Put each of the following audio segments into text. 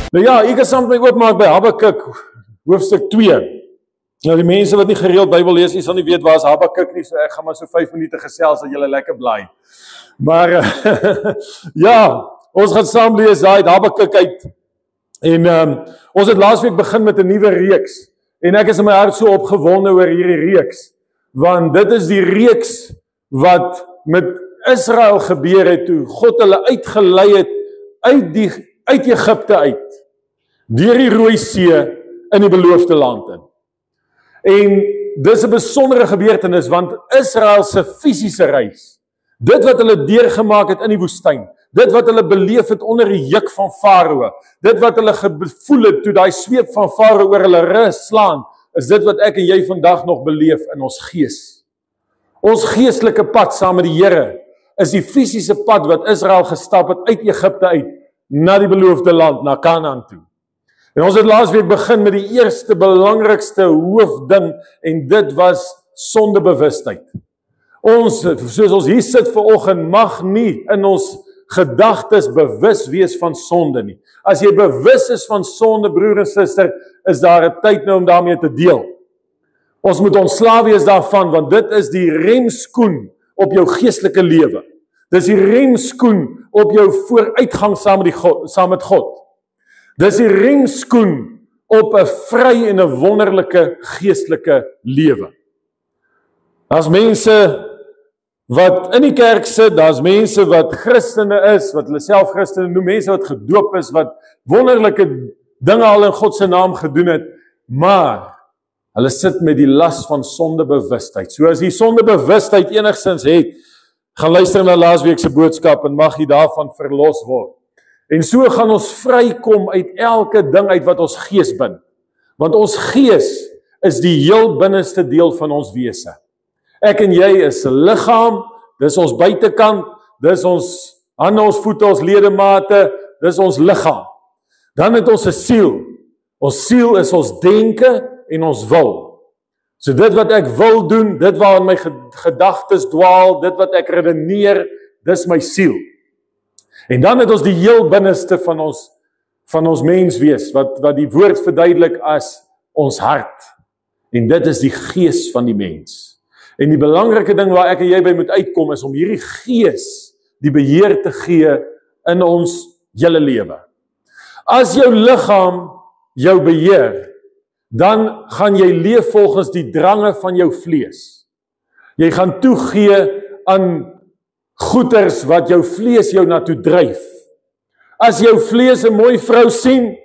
Nou ja, ek is saam met my oopmaak by Habakuk, hoofstuk 2. Nou die mense wat nie gereeld Bybel lees nie, sal nie weet waar is Habakuk nie, so ek gaan maar so 5 minute gesels dat julle lekker bly. Maar ja, ons gaan saam lees daai Habakuk uit. En ons het laasweek begin met 'n nuwe reeks. En ek is in my hart so opgewonde oor hierdie reeks, want dit is die reeks wat met Israel gebeur het toe God hulle uitgelei het uit Egipte uit, deur die Rooi See in die beloofde land in. En dis 'n besondere gebeurtenis, want Israel se fisiese reis, dit wat hulle deurgemaak het in die woestyn, dit wat hulle beleef het onder die juk van Farao, dit wat hulle gevoel het toe daai sweep van Farao oor hulle rug slaan, is dit wat ek en jy vandag nog beleef in ons gees. Ons geestelike pad saam met die Here is die fisiese pad wat Israel gestap het uit Egipte uit, na die beloofde land, na Kanaan toe. En ons het laasweek begin met die eerste belangrikste hoofding, en dit was sondebewustheid. Ons, soos ons hier sit vanoggend, mag nie in ons gedagtes bewus wees van sonde nie. As jy bewus is van sonde, broer en suster, is daar 'n tyd nou om daarmee te deel. Ons moet ontslae wees daarvan, want dit is die remskoen op jou geestelike lewe. Dis die remskoen op jou vooruitgang saam met God. Dis die remskoen op 'n vry en 'n wonderlike geestelike lewe. Daar's mense wat in die kerk sit, daar's mense wat Christene is, wat hulle self Christene noem, mense wat gedoop is, wat wonderlike dinge al in God se naam gedoen het, maar hulle sit met die las van sondebewustheid. So as jy sondebewustheid enigstens het, gaan luister na laasweek se boodskap en mag jy daarvan verlos word. En so gaan ons vrykom uit elke ding uit wat ons gees bind. Want ons gees is die heel binneste deel van ons wese. Ek en jy is 'n liggaam, dis ons buitekant, dis ons hande, ons voete, ons ledemate, dis ons liggaam. Dan het ons 'n siel. Ons siel is ons denke en ons wil. So dit wat ek wil doen, dit waarin my gedagtes dwaal, dit wat ek redeneer, dis my siel. En dan het ons die heel binneste van ons menswees, wat die woord verduidelik as ons hart. En dit is die gees van die mens. En die belangrike ding waar ek en jy by moet uitkom, is om hierdie gees die beheer te gee in ons hele lewe. As jou liggaam jou beheer, dan gaan jy leef volgens die drange van jou vlees. Jy gaan toegee aan goeders wat jou vlees jou na toe dryf. As jou vlees 'n mooi vrou sien,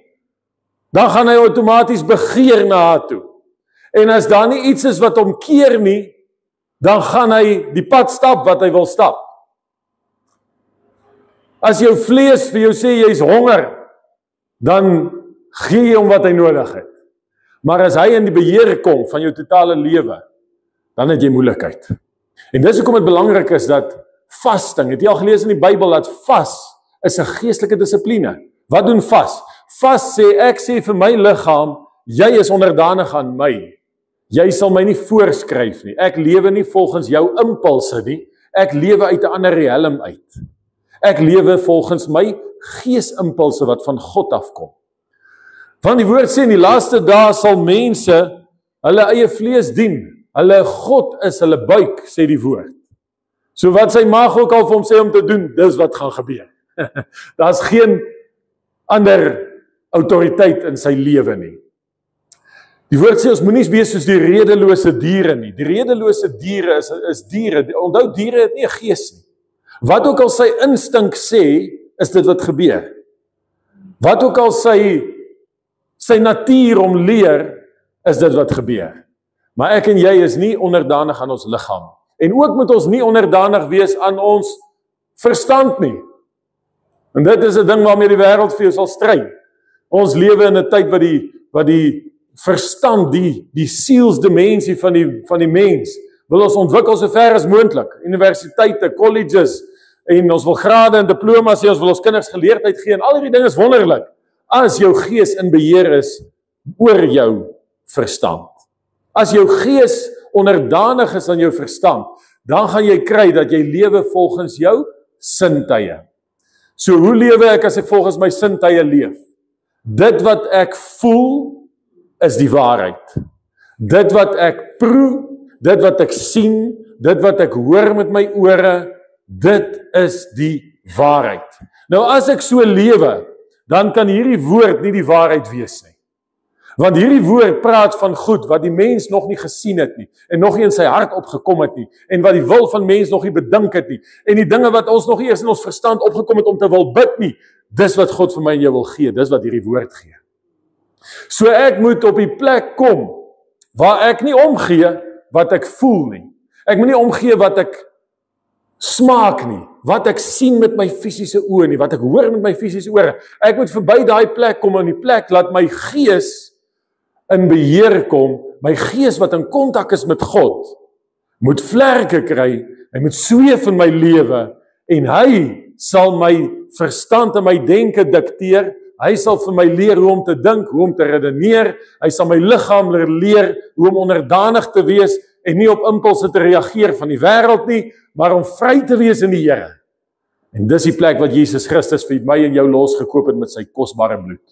dan gaan hy outomaties begeer na haar toe. En as daar nie iets is wat hom keer nie, dan gaan hy die pad stap wat hy wil stap. As jou vlees vir jou sê jy is honger, dan gee jy hom wat hy nodig het. Maar as hy in die beheer kom van jou totale lewe, dan het jy moeilikheid. En dis hoekom dit belangrik is dat vasting, het jy al gelees in die Bybel dat vas is 'n geestelike dissipline. Wat doen vas? Vas sê, ek sê vir my liggaam, jy is onderdanig aan my. Jy sal my nie voorskryf nie. Ek lewe nie volgens jou impulse nie. Ek lewe uit 'n ander riem uit. Ek lewe volgens my geesimpulse wat van God afkom. Want die woord sê in die laaste dae sal mense hulle eie vlees dien. Hulle God is hulle buik, sê die woord. So wat sy maag ook al vir hom sê om te doen, dis wat gaan gebeur. Daar's geen ander autoriteit in sy lewe nie. Die woord sê ons moenie wees soos die redelose diere nie. Die redelose diere is diere. Onthou, diere het nie 'n gees nie. Wat ook al sy instink sê, is dit wat gebeur. Wat ook al sy natuur om leer, is dit wat gebeur. Maar ek en jy is nie onderdanig aan ons liggaam. En ook moet ons nie onderdanig wees aan ons verstand nie. En dit is 'n ding waarmee die wêreld vir jou sal stry. Ons lewe in 'n tyd wat die verstand, die sielsdimensie van die mens, wil ons ontwikkel so ver as moontlik. Universiteite, colleges, en ons wil grade en diplomas hê, ons wil ons kinders geleerdheid gee, en al hierdie dinge is wonderlik, as jou gees in beheer is oor jou verstand. As jou gees onderdanig is aan jou verstand, dan gaan jy kry dat jy lewe volgens jou sintuie. So hoe lewe ek as ek volgens my sintuie leef? Dit wat ek voel, is die waarheid. Dit wat ek proe, dit wat ek sien, dit wat ek hoor met my ore, dit is die waarheid. Nou as ek so lewe, dan kan hierdie woord nie die waarheid wees nie. Want hierdie woord praat van goed wat die mens nog nie gesien het nie, en nog nie in sy hart opgekom het nie, en wat die wil van mens nog nie bedink het nie, en die dinge wat ons nog eers in ons verstand opgekom het om te wil bid nie, dis wat God vir my en jou wil gee, dis wat hierdie woord gee. So ek moet op die plek kom, waar ek nie omgee wat ek voel nie. Ek moet nie omgee wat ek smaak nie, wat ek sien met my fisiese oë nie, wat ek hoor met my fisiese ore. Ek moet verby daai plek kom, en die plek laat my gees in beheer kom, my gees wat in kontak is met God, moet vlerke kry, hy moet sweef in my lewe, en hy sal my verstand en my denke dikteer, hy sal vir my leer hoe om te dink, hoe om te redeneer, hy sal my liggaam leer hoe om onderdanig te wees, en nie op impulse te reageer van die wêreld nie, maar om vry te wees in die Here. En dis die plek wat Jesus Christus vir my en jou losgekoop het met sy kosbare bloed.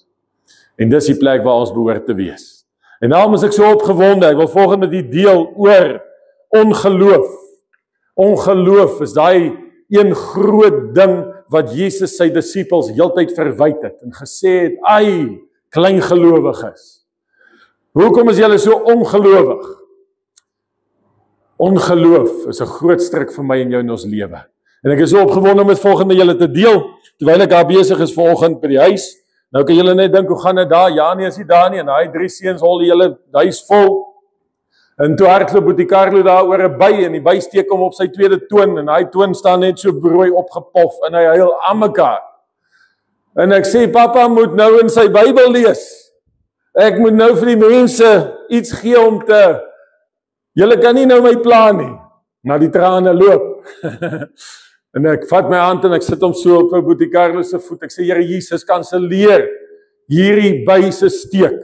En dis die plek waar ons behoort te wees. En daarom is ek so opgewonde, ek wil volgende met die deel oor ongeloof. Ongeloof is daai een groot ding wat Jesus sy disippels heeltyd verwyd het, en gesê het, ai, kleingelowiges. Hoekom is julle so ongelowig? Ongeloof is 'n groot stryk vir my en jou in ons lewe. En ek is so opgewonde om dit volgende julle te deel, terwyl ek daar besig is vanoggend by die huis. Nou kan julle net dink, hoe gaan dit daar? Janie is nie daar nie, en hy 3 seuns hol die hele huis vol. En toe hardloop Boetie Carlo daar oor 'n by, en die by steek hom op sy tweede toon, en hy toon staan net so brooi opgepof, en hy huil aan mekaar. En ek sê, papa moet nou in sy Bybel lees. Ek moet nou vir die mense iets gee om te, julle kan nie nou my pla nie, maar die trane loop. En ek vat my hand en ek sit hom so op Boetie Carlo se voet. Ek sê, Here Jesus, kanselleer hierdie by se steek,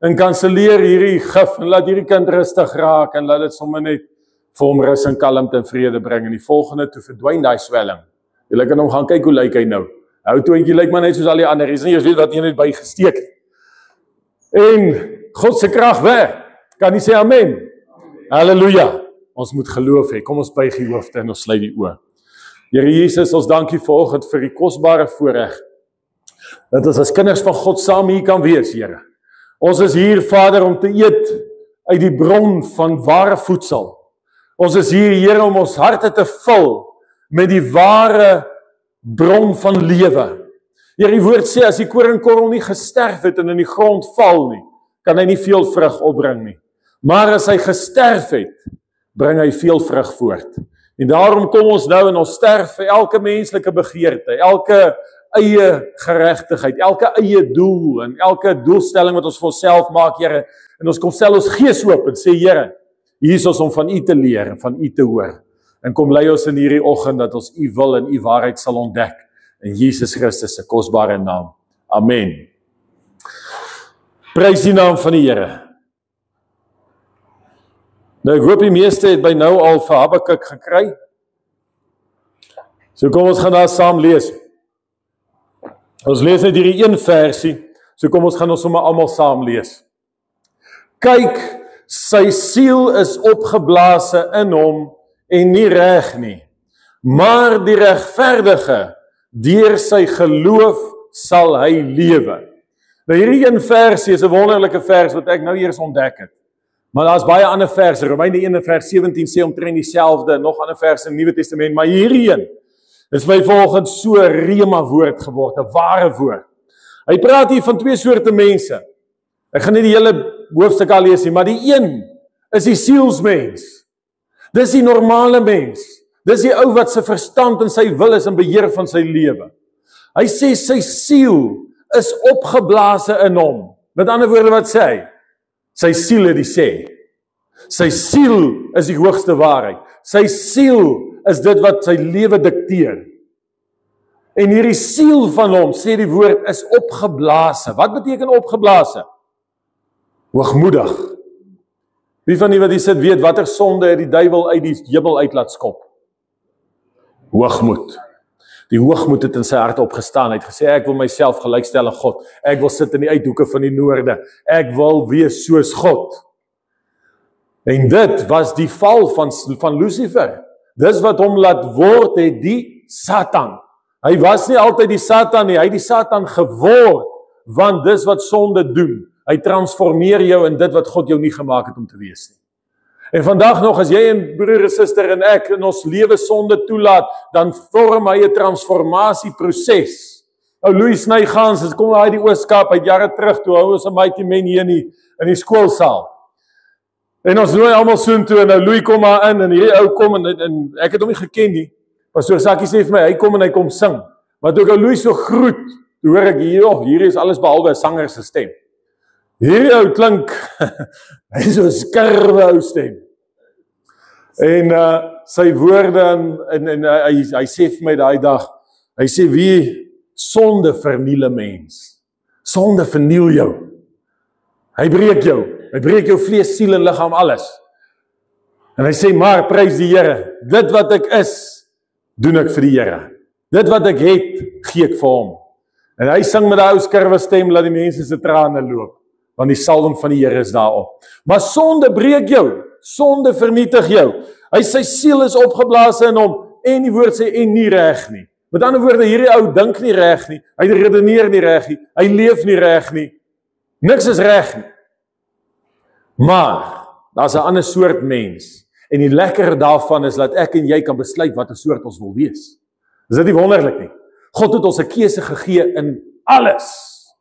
en kanselleer hierdie gif, en laat hierdie kind rustig raak, en laat dit sommer net vir hom rus en kalmte en vrede bring. En die volgende toe verdwyn daai swelling. Julle kan hom gaan kyk hoe lyk hy nou. Ou toentjie lyk maar net soos al die ander. Jy sien, jy weet wat hy net by gesteek het. En God se krag werk. Kan jy sê amen? Halleluja. Ons moet geloof hê. Kom ons buig die hoofde en ons sluit die oë. Here Jesus, ons dankie vanoggend vir die kosbare voorreg dat ons as kinders van God saam hier kan wees, Here. Ons is hier, Vader, om te eet uit die bron van ware voedsel. Ons is hier, Here, om ons harte te vul met die ware bron van lewe. Here, die woord sê, as die koringkorrel nie gesterf het en in die grond val nie, kan hy nie veel vrug opbring nie. Maar as hy gesterf het, bring hy veel vrug voort. En daarom kom ons nou en ons sterf vir elke menslike begeerte, elke eie geregtigheid, elke eie doel en elke doelstelling wat ons vir onsself maak, Here. En ons kom stel ons gees oop en sê, Here, hier is ons om van U te leer en van U te hoor. En kom lei ons in hierdie oggend dat ons U wil en U waarheid sal ontdek. In Jesus Christus se kosbare naam. Amen. Prys die naam van die Here. Nou, ek hoop die meeste het by nou al vir Habakuk gekry. So kom ons gaan daar saam lees. Ons lees net hierdie een versie, so kom ons gaan ons sommer almal saam lees. Kyk, sy siel is opgeblaase in hom en nie reg nie, maar die regverdige, deur sy geloof sal hy lewe. Nou hierdie een versie is 'n wonderlike vers wat ek nou eers ontdek het. Maar daar's baie ander verse. Romeine 1 vers 17 sê omtrent dieselfde, nog ander verse in die Nuwe Testament, maar hierdie een is my volgens so 'n rema woord geword, 'n ware woord. Hy praat hier van 2 soorte mense. Ek gaan nie die hele hoofstuk al lees nie, maar die een is die sielsmens. Dis die normale mens. Dis die ou wat sy verstand en sy wil is in beheer van sy lewe. Hy sê sy siel is opgeblaase in hom. Met ander woorde, wat sê hy? Sy siel het die sê. Sy siel is die hoogste waarheid. Sy siel is dit wat sy lewe dikteer. En hierdie siel van hom, sê die woord, is opgeblaase. Wat beteken opgeblaase? Hoogmoedig. Wie van die wat hier sit weet, watter sonde het die duiwel uit die hemel uit laat skop? Hoogmoed. Die hoogmoed het in sy hart opgestaan. Hy het gesê, ek wil myself gelykstel aan God. Ek wil sit in die uithoeke van die noorde. Ek wil wees soos God. En dit was die val van Lucifer. Dis wat hom laat word het die Satan. Hy was nie altyd die Satan nie, hy het die Satan geword, want dis wat sonde doen. Hy transformeer jou in dit wat God jou nie gemaak het om te wees nie. En vandag nog, as jy en broer en suster en ek in ons lewe sonde toelaat, dan vorm hy 'n transformasieproses. Louis Nygans, as kom hy die Ooskaap uit jare terug, toe hou ons 'n mighty men hier in die skoolsaal. En ons nooi almal soontoe, en Louis kom maar in, en hierdie ou kom, en ek het hom nie geken nie. Pastoor Sakkie sê vir my, hy kom en hy kom sing. Maar toe ek Louis so groet, toe hoor ek hier is alles behalwe 'n sanger se stem. Hierdie ou klink, hy is so 'n skerwe ou stem. En sy woorde, en hy sê vir my daai dag, hy sê, wie sonde verniel 'n mens. Sonde verniel jou. Hy breek jou vlees, siel en liggaam, alles. En hy sê, maar prys die Here, dit wat ek is, doen ek vir die Here. Dit wat ek het, gee ek vir hom. En hy sing met 'n ou skerwe stem, laat die mense se trane loop, want die salwing van die Here is daarop. Maar sonde breek jou, sonde vernietig jou. Sy siel is opgeblaas in hom, en die woord sê, en nie reg nie. Met ander woorde, hierdie ou dink nie reg nie, hy redeneer nie reg nie, hy leef nie reg nie, niks is reg nie. Maar, daar's 'n ander soort mens, en die lekker daarvan is, dat ek en jy kan besluit wat 'n soort ons wil wees. Is dit nie wonderlik nie? God het ons 'n keuse gegee in alles.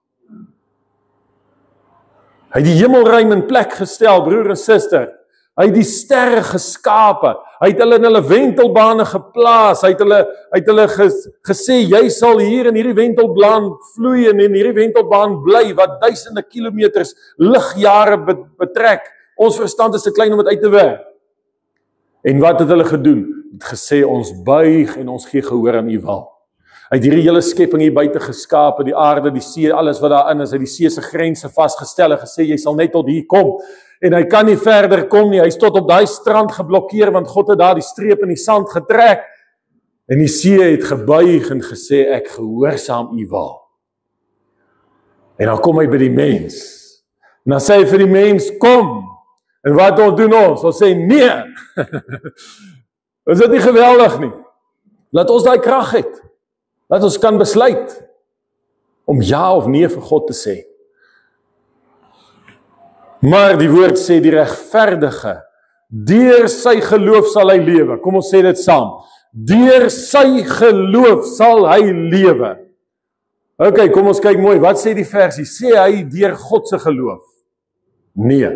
Hy het die hemelruim in plek gestel, broer en suster. Hy het die sterre geskape. Hy het hulle in hulle wentelbane geplaas. Hy het hulle gesê, jy sal hier in hierdie wentelbaan vloei en in hierdie wentelbaan bly, wat duisende kilometers ligjare betrek. Ons verstand is te klein om dit uit te werk. En wat het hulle gedoen? Het gesê, ons buig en ons gee gehoor aan u wil. Hy het hierdie hele skepping hier buite geskape, die aarde, die see, alles wat daarin is, hy het die see se grense vasgestel en gesê, jy sal net tot hier kom. En hy kan nie verder kom nie, hy is tot op daai strand geblokkeer, want God het daar die streep in die sand getrek. En die see het gebuig en gesê, ek gehoorsaam u wil. En dan kom hy by die mens. En dan sê hy vir die mens, kom. En wat doen ons? Ons sê, nee. Is dit nie geweldig nie? Laat ons daai krag het. Laat ons kan besluit om ja of nee vir God te sê. Maar die woord sê die regverdige, deur sy geloof sal hy lewe. Kom ons sê dit saam. Deur sy geloof sal hy lewe. Ok, kom ons kyk mooi. Wat sê die versie? Sê hy deur God se geloof? Nee.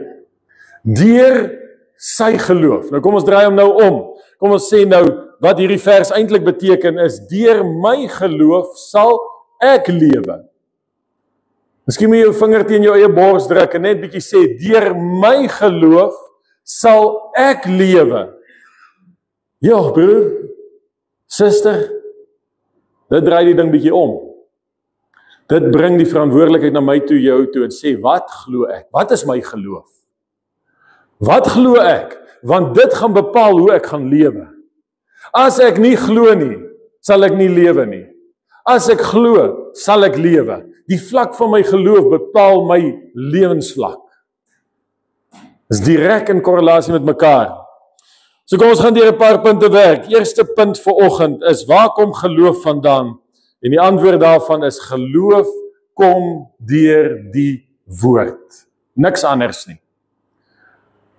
Deur sy geloof. Nou kom ons draai hom nou om. Kom ons sê nou, wat hierdie vers eintlik beteken is, deur my geloof sal ek lewe. Miskien moet jy jou vinger teen jou eie bors druk en net bietjie sê, deur my geloof sal ek lewe. Ja, broer, suster, dit draai die ding bietjie om. Dit bring die verantwoordelikheid na my toe, jou toe, en sê, wat glo ek? Wat is my geloof? Wat glo ek? Want dit gaan bepaal hoe ek gaan lewe. As ek nie glo nie, sal ek nie lewe nie. As ek glo, sal ek lewe. Die vlak van my geloof bepaal my lewensvlak. Is direk in korrelasie met mekaar. So kom ons gaan deur 'n paar punte werk. Eerste punt vir oggend is, waar kom geloof vandaan? En die antwoord daarvan is, geloof kom deur die woord. Niks anders nie.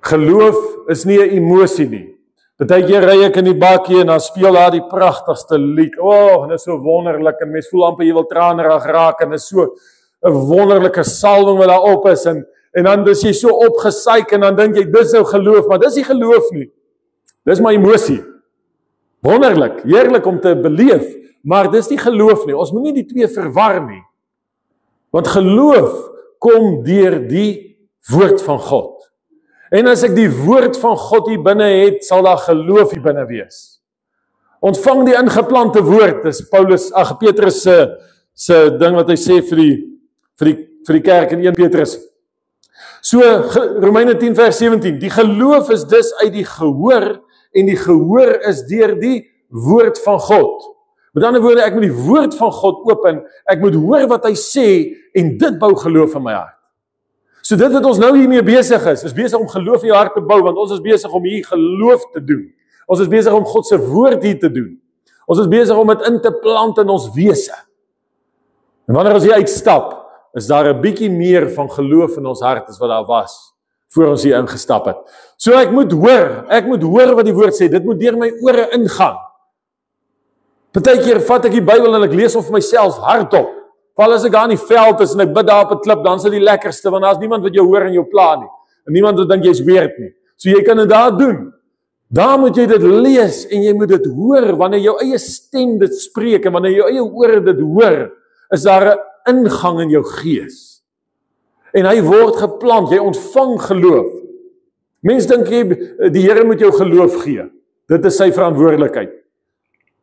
Geloof is nie 'n emosie nie. Partykeer ry ek in die bakkie en dan speel daar die pragtigste lied. En dit is so wonderlik en mens voel amper jy wil tranerig raak en dit is so 'n wonderlike salwing wat daar op is en dan is jy so opgesyk en dan dink jy dis nou geloof, maar dis nie geloof nie. Dis my emosie. Wonderlik, heerlik om te beleef, maar dis nie geloof nie. Ons moet nie die twee verwar nie. Want geloof kom deur die woord van God. En as ek die woord van God hier binne het, sal daar geloof hier binne wees. Ontvang die ingeplante woord, dis Petrus se ding wat hy sê vir die kerk in 1 Petrus. So, Romeine 10 vers 17, die geloof is dus uit die gehoor, en die gehoor is deur die woord van God. Met ander woorde, ek moet die woord van God open, ek moet hoor wat hy sê, en dit bou geloof in my hart. So dit wat ons nou hiermee besig is besig om geloof in jou hart te bou, want ons is besig om hier geloof te doen. Ons is besig om God se woord hier te doen. Ons is besig om dit in te plant in ons wese. En wanneer ons hier uitstap, is daar 'n bietjie meer van geloof in ons hart as wat daar was, voor ons hier ingestap het. So ek moet hoor wat die woord sê, dit moet deur my ore ingaan. Partykeer vat ek die Bybel en ek lees hom vir myself hardop. Val as ek daar in die veld is en ek bid daar op 'n klip, dan is dit die lekkerste, want daar's niemand wat jou hoor en jou pla nie. En niemand wat dink jy's weird nie. So jy kan dit daar doen. Daar moet jy dit lees en jy moet dit hoor, wanneer jou eie stem dit spreek en wanneer jou eie ore dit hoor, is daar 'n ingang in jou gees. En hy word geplant, jy ontvang geloof. Mense dink die Here moet jou geloof gee. Dit is sy verantwoordelikheid.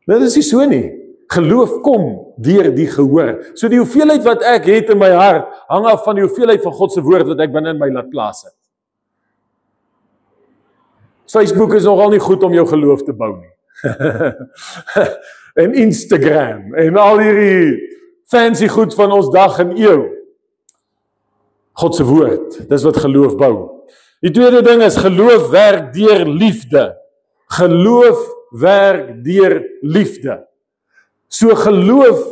Dit is nie so nie. Geloof kom deur die gehoor. So die hoeveelheid wat ek het in my hart, hang af van die hoeveelheid van God se woord wat ek binne in my laat plaas het. Facebook is nogal nie goed om jou geloof te bou nie. En Instagram, en al hierdie fancy goed van ons dag en eeu. God se woord, dis wat geloof bou. Die tweede ding is, geloof werk deur liefde. Geloof werk deur liefde. So geloof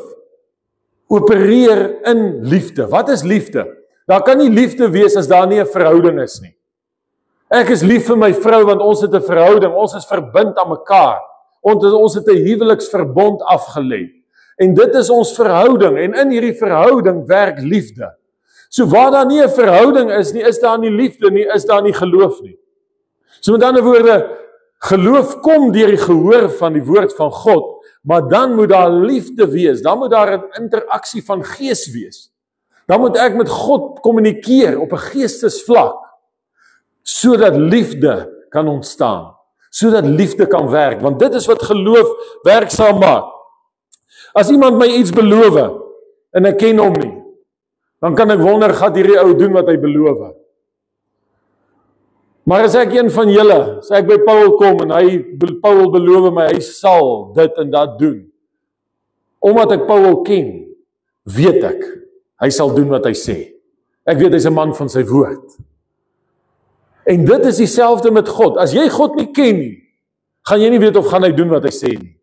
opereer in liefde. Wat is liefde? Daar kan nie liefde wees as daar nie 'n verhouding is nie. Ek is lief vir my vrou want ons het 'n verhouding, ons is verbind aan mekaar. Ons het 'n huweliksverbond afgelê. En dit is ons verhouding en in hierdie verhouding werk liefde. So waar daar nie 'n verhouding is nie, is daar nie liefde nie, is daar nie geloof nie. So met ander woorde, geloof kom deur die gehoor van die woord van God, maar dan moet daar liefde wees, dan moet daar 'n interaksie van gees wees. Dan moet ek met God kommunikeer op 'n geestesvlak, sodat liefde kan ontstaan, sodat liefde kan werk, want dit is wat geloof werksaam maak. As iemand my iets beloof, en ek ken hom nie, dan kan ek wonder, gaat hierdie ou doen wat hy beloof. Maar as ek een van julle, as ek by Paul kom en Paul beloof my, hy sal dit en dat doen. Omdat ek Paul ken, weet ek, hy sal doen wat hy sê. Ek weet hy's 'n man van sy woord. En dit is dieselfde met God. As jy God nie ken nie, gaan jy nie weet of gaan hy doen wat hy sê nie.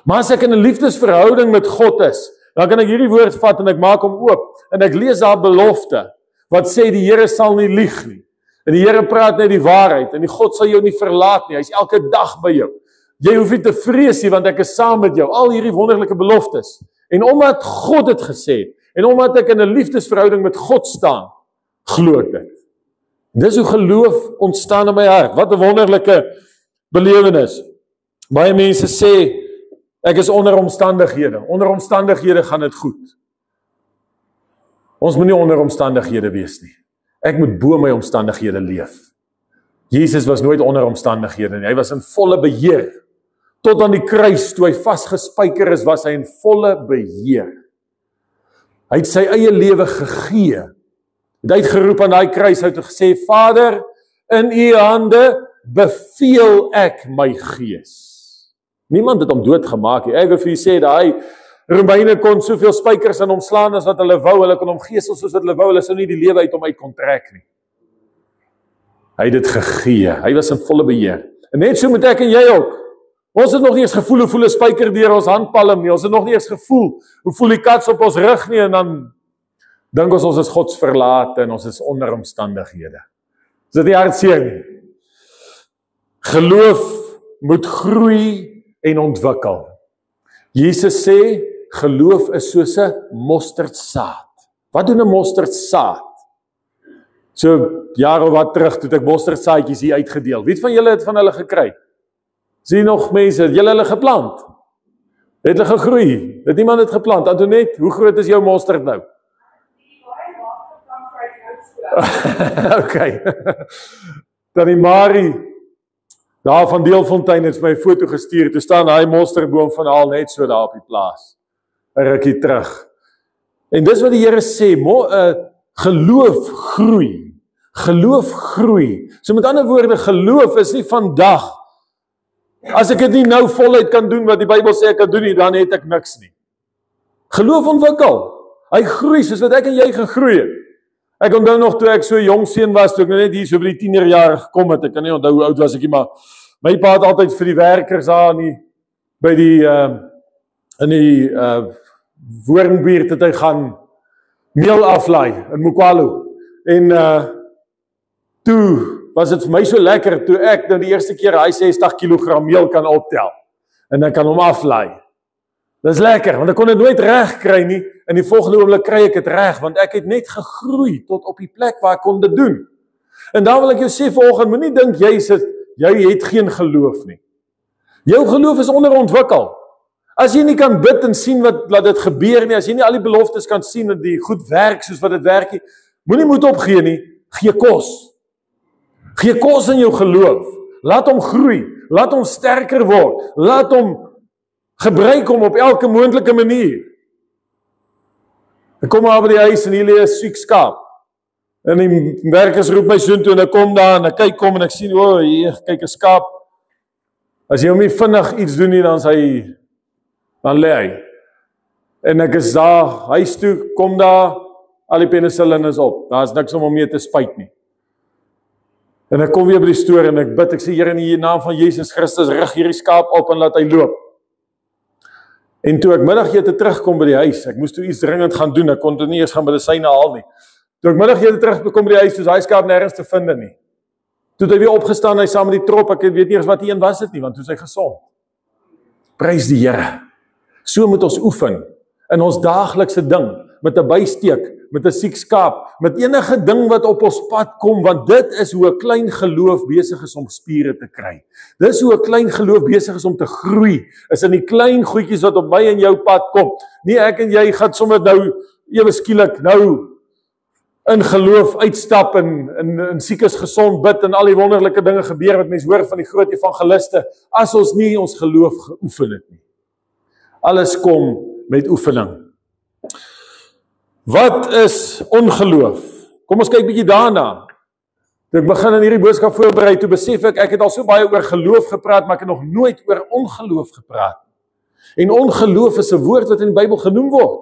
Maar as ek in 'n liefdesverhouding met God is, dan kan ek hierdie woord vat en ek maak hom oop en ek lees daar belofte wat sê die Here sal nie lieg nie. En die Here praat net die waarheid en die God sal jou nie verlaat nie. Hy's elke dag by jou. Jy hoef nie te vrees nie want ek is saam met jou. Al hierdie wonderlike beloftes. En omdat God het gesê en omdat ek in 'n liefdesverhouding met God staan, glo ek dit. Dis hoe geloof ontstaan in my hart. Wat 'n wonderlike belewenis. Baie mense sê ek is onder omstandighede. Onder omstandighede gaan dit goed. Ons moet nie onder omstandighede wees nie. Ek moet bo my omstandighede leef. Jesus was nooit onder omstandighede nie. Hy was in volle beheer. Tot aan die kruis, toe hy vasgespijker is, was hy in volle beheer. Hy het sy eie lewe gegee. Hy het geroep aan daai kruis, hy het gesê, Vader, in u hande beveel ek my gees. Niemand het hom doodgemaak nie. Ek wil vir u sê, daai Romeine kon soveel spykers aan hom slaan as wat hulle wou, hulle kon hom geesel soos wat hulle wou, hulle sou nie die lewe uit hom uit kon trek nie. Hy het dit gegee, hy was in volle beheer. En net so moet ek en jy ook. Ons het nog nie eens gevoel hoe voel 'n spyker deur ons handpalm nie, ons het nog nie eens gevoel hoe voel die kats op ons rug nie, en dan dink ons is Gods verlate en ons is onder omstandighede. Is dit nie hartseer nie? Geloof moet groei en ontwikkel. Jesus sê, geloof is soos 'n mosterdsaad. Wat doen 'n mosterdsaad? So jare of wat terug, toe ek mosterdsaadjies hier uitgedeel. Wie van julle het van hulle gekry? Sien nog mense, het julle hulle geplant? Het hulle gegroei? Het iemand het geplant? Antoinette, hoe groot is jou mosterd nou? Okay. Dan die Marie, daar van Deelfontein het my 'n foto gestuur, toe staan hy mosterdboom van haar net so daar op die plaas. 'n rukkie terug. En dis wat die Here sê, geloof groei. Geloof groei. So met ander woorde, geloof is nie vandag As ek dit nie nou voluit kan doen wat die Bybel sê ek kan doen nie, dan het ek niks nie. Geloof ontwikkel. Hy groei soos wat ek en jy gegroei het. Ek onthou nog toe ek so jong seun was, toe ek net hier so by die 10er gekom het. Ek kan nie onthou hoe oud was ek nie, maar my pa het altyd vir die werkers daar by die in die Woornbuurt het hy gaan meel aflaai in Mokwalo. En toe was dit vir my so lekker toe ek nou die eerste keer hy 60 kg meel kan optel en dan kan hom aflaai. Dis lekker, want ek kon dit nooit reg kry nie, en die volgende oomblik kry ek dit reg, want ek het net gegroei tot op die plek waar ek kon dit doen. En dan wil ek jou sê vanoggend, moenie dink jy het geen geloof nie. Jou geloof is onderontwikkel. As jy nie kan bid en sien laat dit gebeur nie, as jy nie al die beloftes kan sien dat die goed werk soos wat dit werk nie, moenie moed opgee nie, gee kos. Gee kos in jou geloof. Laat hom groei, laat hom sterker word, laat hom gebruik hom op elke moontlike manier. Ek kom maar by die huis en hier lê 'n siek skaap. En die werkers roep my soontoe en ek kom daar en ek kyk kom en ek sien, hier, kyk 'n skaap. As jy hom nie vinnig iets doen nie, dan lê hy. En ek is daar, huis toe, kom daar, al die penicillin is op. Daar is niks om hom mee te spuit nie. En ek kom weer by die stoor en ek bid, ek sê, Here, in die naam van Jesus Christus, rig hierdie skaap op en laat hy loop. En toe ek middagete terugkom by die huis, ek moes toe iets dringend gaan doen, ek kon toe nie eers gaan medisyne haal nie. Toe ek middagete terugkom by die huis, toe hy skaap nêrens te vind nie. Toe het hy weer opgestaan, hy saam met die trop, ek weet nie eens wat die een was dit nie, want toe is hy gesond. Prys die Here. So moet ons oefen, in ons daaglikse ding, met 'n bysteek, met 'n siek skaap, met enige ding wat op ons pad kom, want dit is hoe 'n klein geloof besig is om spiere te kry. Dis hoe 'n klein geloof besig is om te groei, is in die klein goedjies wat op my en jou pad kom. Nie ek en jy gaan sommer nou, ewe skielik nou, in geloof uitstap en siekes gesond bid en al die wonderlike dinge gebeur wat mense hoor van die groot evangeliste, as ons nie ons geloof geoefen het nie. Alles kom met oefening. Wat is ongeloof? Kom ons kyk bietjie daarna. Toe ek begin in hierdie boodskap voorberei, toe besef ek het al so baie oor geloof gepraat, maar ek het nog nooit oor ongeloof gepraat. En ongeloof is 'n woord wat in die Bybel genoem word.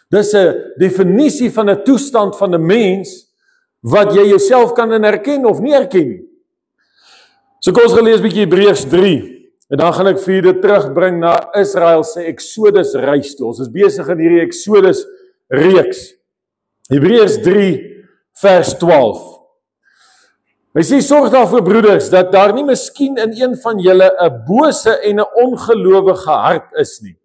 Dis 'n definisie van 'n toestand van 'n mens wat jy jouself kan in herken of nie herken nie. So kom ons gaan lees bietjie Hebreërs 3. En dan gaan ek vir dit terugbring na Israel se Exodus reis toe. Ons is besig in hierdie Exodus reeks. Hebreërs 3 vers 12. Hy sê, sorg daarvoor broeders, dat daar nie miskien in een van julle 'n bose en 'n ongelowige hart is nie.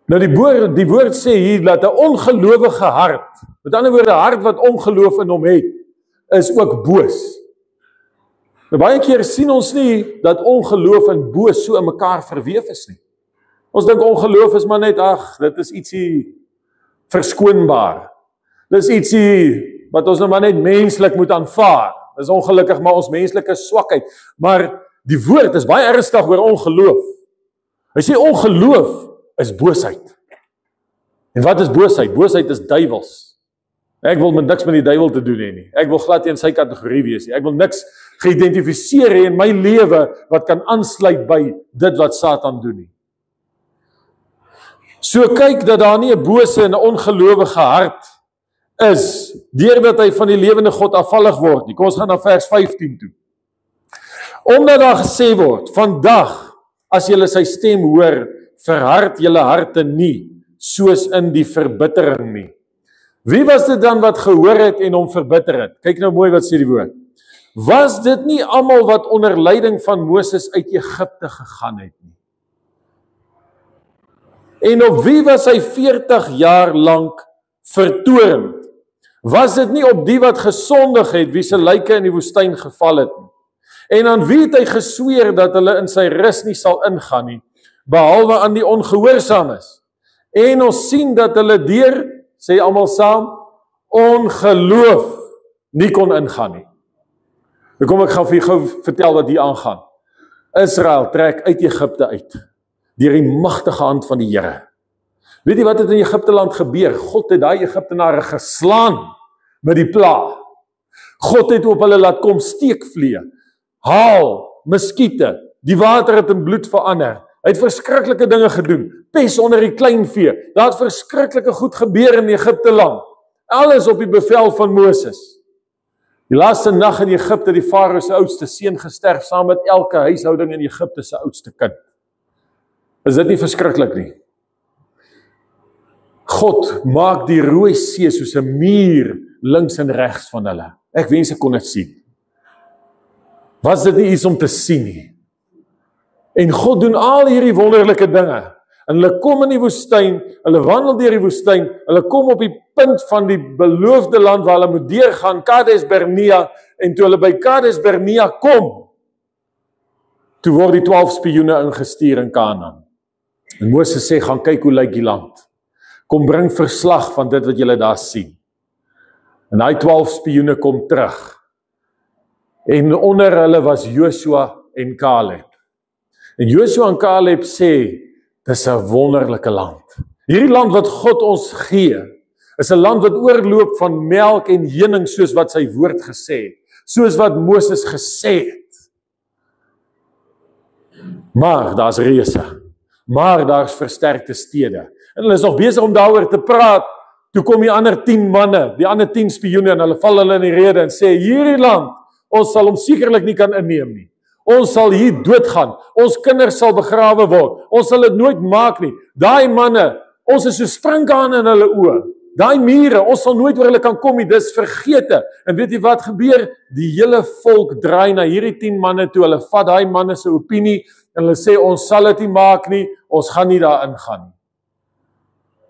Nou die woord sê hier, dat 'n ongelowige hart, met ander woorde, 'n hart wat ongeloof in hom het, is ook boos. Nou baie keer sien ons nie, dat ongeloof en boos so in mekaar verweef is nie. Ons dink ongeloof is maar net, dit is ietsie verskoonbaar. Dis ietsie wat ons nou maar net menslik moet aanvaar. Dis ongelukkig maar ons menslike swakheid. Maar die woord is baie ernstig oor ongeloof. Hy sê ongeloof is boosheid. En wat is boosheid? Boosheid is duiwels. Ek wil met niks met die duiwel te doen hê nie. Ek wil glad nie in sy kategorie wees nie. Ek wil niks geïdentifiseer hê in my lewe wat kan aansluit by dit wat Satan doen nie. So kyk dat daar nie 'n bose en 'n ongelowige hart is, deurdat hy van die lewende God afvallig word nie. Kom ons gaan na vers 15 toe. Omdat daar gesê word, vandag, as julle sy stem hoor, verhard julle harte nie, soos in die verbittering nie. Wie was dit dan wat gehoor het en hom verbitter het? Kyk nou mooi wat sê die woord. Was dit nie almal wat onder leiding van Moses uit Egipte gegaan het nie? En op wie was hy 40 jaar lank vertoornd? Was dit nie op die wat gesondig het, wie se lyke in die woestyn geval het nie? En aan wie het hy gesweer dat hulle in sy rus nie sal ingaan nie, behalwe aan die ongehoorsaames? En ons sien dat hulle deur, sê almal saam, ongeloof nie kon ingaan nie. Nou kom ek gaan vir jou vertel wat hier aangaan. Israel trek uit Egipte uit, deur die magtige hand van die Here. Weet jy wat het in Egipte land gebeur? God het daai Egiptenare geslaan met die plaag. God het op hulle laat kom steekvlee, haal, muskiete, Die water het in bloed verander. Hy het verskriklike dinge gedoen. Pes onder die kleinvee. Daar het verskriklike goed gebeur in Egipte land. Alles op die bevel van Moses. Die laaste nag in Egipte het die farao se oudste seun gesterf saam met elke huishouding in Egipte se oudste kind. Is dit nie verskriklik nie? God maak die Rooi See soos 'n muur links en regs van hulle. Ek wens ek kon dit sien. Was dit nie iets om te sien nie? En God doen al hierdie wonderlike dinge. En hulle kom in die woestyn, hulle wandel deur die woestyn, hulle kom op die punt van die beloofde land waar hulle moet deurgaan, Kades Barnea, en toe hulle by Kades Barnea kom, toe word die 12 spioene ingestuur in Kanaan. En Moses sê, gaan kyk hoe lyk die land. Kom bring verslag van dit wat julle daar sien. En hy 12 spioene kom terug. En onder hulle was Joshua en Caleb. En Joshua en Caleb sê, dis 'n wonderlike land. Hierdie land wat God ons gee, is 'n land wat oorloop van melk en honing soos wat sy woord gesê het, soos wat Moses gesê het. Maar daar's reëse, maar daar's versterkte stede. En hulle is nog besig om daaroor te praat, toe kom die ander 10 manne, die ander 10 spioene, en hulle val hulle in die rede en sê, hierdie land, ons sal hom sekerlik nie kan inneem nie. Ons sal hier doodgaan, ons kinders sal begrawe word, ons sal dit nooit maak nie. Daai manne, ons is so sprinkane in hulle oë. Daai mure, ons sal nooit oor hulle kan kom nie, dis vergete. En weet jy wat gebeur? Die hele volk draai na hierdie 10 manne toe, hulle vat daai manne se opinie, en hulle sê, ons sal dit nie maak nie, ons gaan nie daar ingaan nie.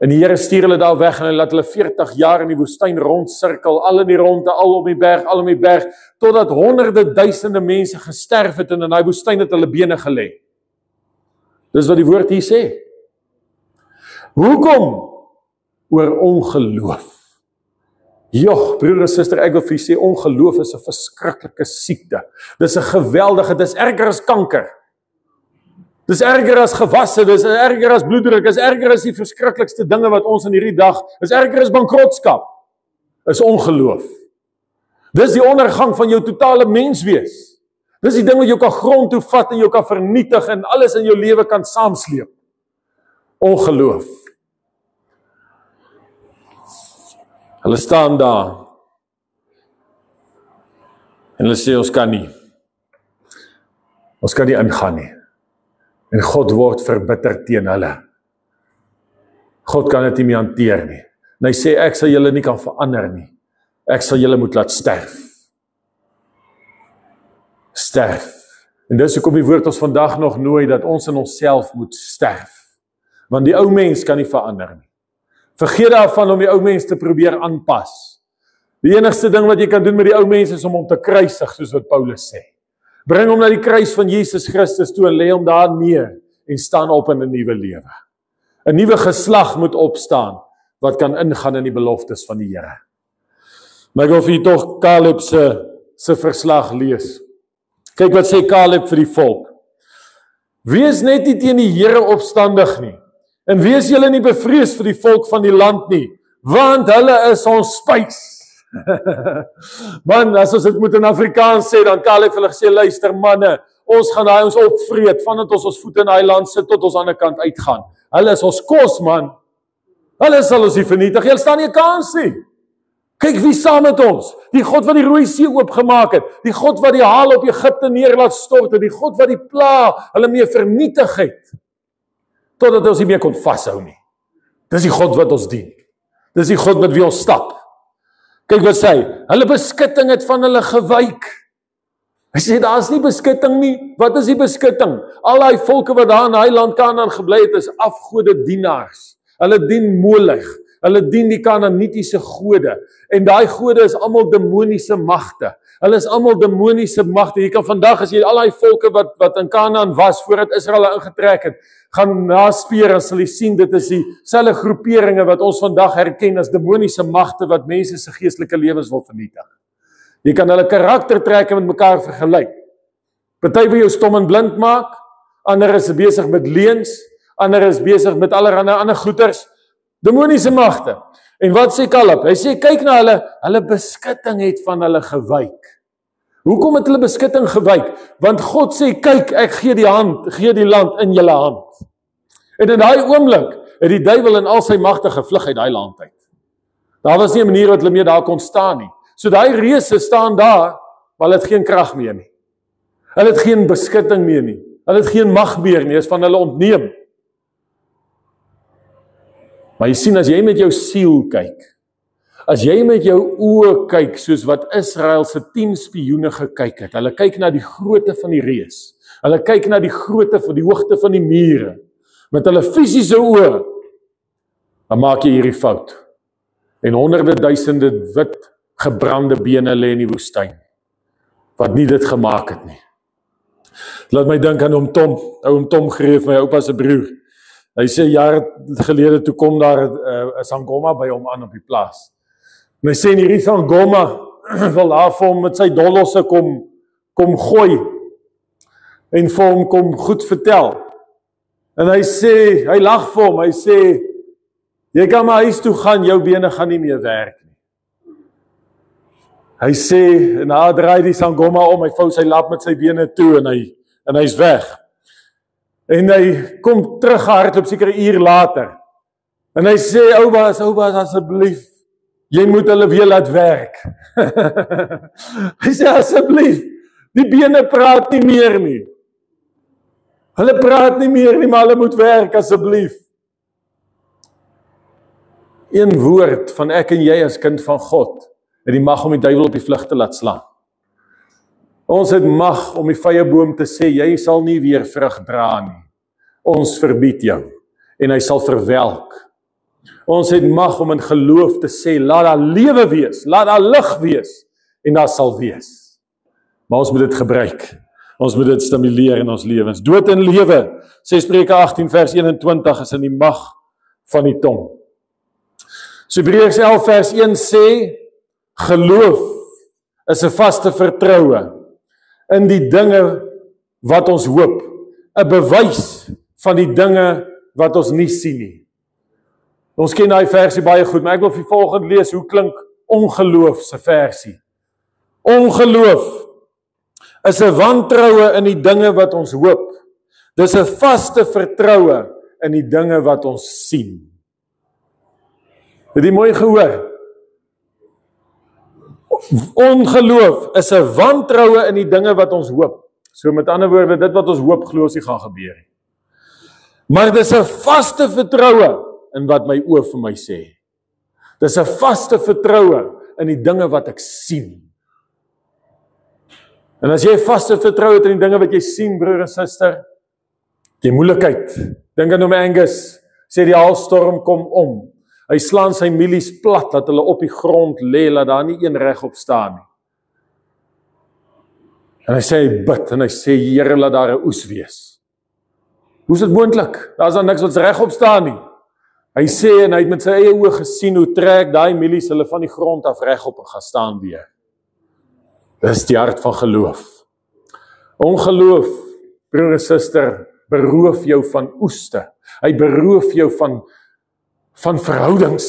En die Here stuur hulle daar weg en hy laat hulle 40 jaar in die woestyn rondsirkel, al in die ronde, al op die berg, totdat honderde duisende mense gesterf het en in die woestyn het hulle bene gelê. Dis wat die woord hier sê. Hoekom? Oor ongeloof. Joh, broer en suster, ek wil vir julle sê, ongeloof is 'n verskriklike siekte. Dis 'n geweldige, dis erger as kanker. Dis erger as gewasse, dis erger as bloeddruk, is erger as die verskriklikste dinge wat ons in hierdie dag, is erger as bankrotskap, is ongeloof. Dis die ondergang van jou totale menswees. Dis die ding wat jou kan grond toe vat en jou kan vernietig en alles in jou lewe kan saamsleep. Ongeloof. Hulle staan daar en hulle sê ons kan nie ingaan nie. En God word verbitter teen hulle. God kan dit nie meer hanteer nie. En hy sê, ek sal julle nie kan verander nie. Ek sal julle moet laat sterf. Sterf. En dis hoekom die woord ons vandag nog nooi, dat ons in onsself moet sterf. Want die ou mens kan nie verander nie. Vergeet daarvan om die ou mens te probeer aanpas. Die enigste ding wat jy kan doen met die ou mens is om hom te kruisig, soos wat Paulus sê. Bring hom na die kruis van Jesus Christus toe en lê hom daar neer en staan op in 'n nuwe lewe. 'n Nuwe geslag moet opstaan wat kan ingaan in die beloftes van die Here. Maar ek wil vir julle tog Caleb se verslag lees. Kyk wat sê Caleb vir die volk. Wees net nie teen die Here opstandig nie. En wees julle nie bevrees vir die volk van die land nie, want hulle is ons spys. Man, as ons dit moet in Afrikaans sê, dan Caleb hulle gesê, luister manne, ons gaan daai ons opvreet, vandat ons voete in daai land sit, tot ons aan die kant uitgaan. Hulle is ons kos, man. Hulle sal ons nie vernietig, hulle staan nie 'n kans nie. Kyk wie saam met ons, die God wat die Rooi See oopgemaak het, die God wat die haal op Egipte neer laat stort het, die God wat die pla hulle mee vernietig het, totdat ons nie meer kon vashou nie. Dis die God wat ons dien. Dis die God met wie ons stap. Kyk wat sê hy, hulle beskutting het van hulle gewyk. Hy sê, daar is nie beskutting nie. Wat is die beskutting? Al die volke wat daar in hy land Kanaan gebly het, is afgode dienaars. Hulle dien Molech. Hulle dien die Kanaanitiese gode. En daai gode is almal demoniese magte. Hulle is almal demoniese magte. Jy kan vandag, as jy al die volke wat in Kanaan was, voordat Israel ingetrek het, gaan naspeur en sal jy sien, dit is dieselfde groeperinge wat ons vandag herken as demoniese magte wat mense se geestelike lewens wil vernietig. Jy kan hulle karaktertrekke met mekaar vergelyk. Party wil jou stom en blind maak, ander is besig met leuns, ander is besig met allerlei ander goeters. Demoniese magte. En wat sê Caleb? Hy sê, kyk na hulle beskutting het van hulle gewyk. Hoekom het hulle beskutting gewyk? Want God sê, kyk, ek gee die land in julle hand. En in daai oomblik het die duiwel in al sy magte gevlug uit daai land uit. Daar was nie 'n manier wat hulle meer daar kon staan nie. So daai reëse staan daar, maar hulle het geen krag meer nie. Hulle het geen beskutting meer nie. Hulle het geen mag meer nie, is van hulle ontneem. Maar jy sien, as jy met jou siel kyk, as jy met jou oë kyk, soos wat Israel se 10 spioene gekyk het, hulle kyk na die grootte van die reus, hulle kyk na die grootte van die hoogte van die mure, met hulle fisiese oë, dan maak jy hierdie fout. En honderde duisende wit gebrande bene lê in die woestyn, wat nie dit gemaak het nie. Laat my dink aan oom Tom Greef, my oupa se broer. Hy sê jare gelede toe kom daar 'n sangoma by hom aan op die plaas. En hy sê in hierdie sangoma wil daar vir hom met sy dollosse kom gooi en vir hom kom goed vertel. En hy sê, hy lag vir hom, hy sê, jy kan maar huis toe gaan, jou bene gaan nie meer werk nie. Hy sê, en hy draai die sangoma om, hy vou sy lap met sy bene toe en hy's weg. En hy kom terughardloop seker 'n uur later. En hy sê, ou baas asseblief, jy moet hulle weer laat werk. Hy sê, asseblief, die bene praat nie meer nie. Hulle praat nie meer nie, maar hulle moet werk, asseblief. Een woord van ek en jy as kind van God, het die mag om die duiwel op die vlug te laat slaan. Ons het mag om die vyeboom te sê, jy sal nie weer vrug dra nie. Ons verbied jou, en hy sal verwelk. Ons het mag om in geloof te sê, laat daar lewe wees, laat daar lig wees, en daar sal wees. Maar ons moet dit gebruik. Ons moet dit stimuleer in ons lewens. Dood en lewe, sê Spreuke 18 vers 21, is in die mag van die tong. So Hebreërs 11 vers 1 sê, geloof is 'n vaste vertroue in die dinge wat ons hoop, 'n bewys van die dinge wat ons nie sien nie. Ons ken daai versie baie goed, maar ek wil vir volgende lees, hoe klink ongeloof se versie. Ongeloof is 'n wantroue in die dinge wat ons hoop. Dis 'n vaste vertroue in die dinge wat ons sien. Het jy mooi gehoor? Ongeloof is 'n wantroue in die dinge wat ons hoop. So met ander woorde, dit wat ons hoop, glo ons nie gaan gebeur nie. Maar dis 'n vaste vertroue in wat my oë vir my sê. Dis 'n vaste vertroue in die dinge wat ek sien. En as jy 'n vaste vertroue het in die dinge wat jy sien, broer en suster, die moeilikheid. Dink aan hom Angus, sê die haalstorm kom om. Hy slaan sy mielies plat, dat hulle op die grond lê, laat daar nie een regop staan nie. En hy sê, hy bid, en hy sê, Here, laat daar 'n oes wees. Hoe is dit moontlik? Daar is dan niks wat regop staan nie. Hy sê, en hy het met sy eie oë gesien, hoe trek daai mielies hulle van die grond af regop en gaan staan weer. Dis die hart van geloof. Ongeloof, broer en suster, beroof jou van oeste. Hy beroof jou van verhoudings.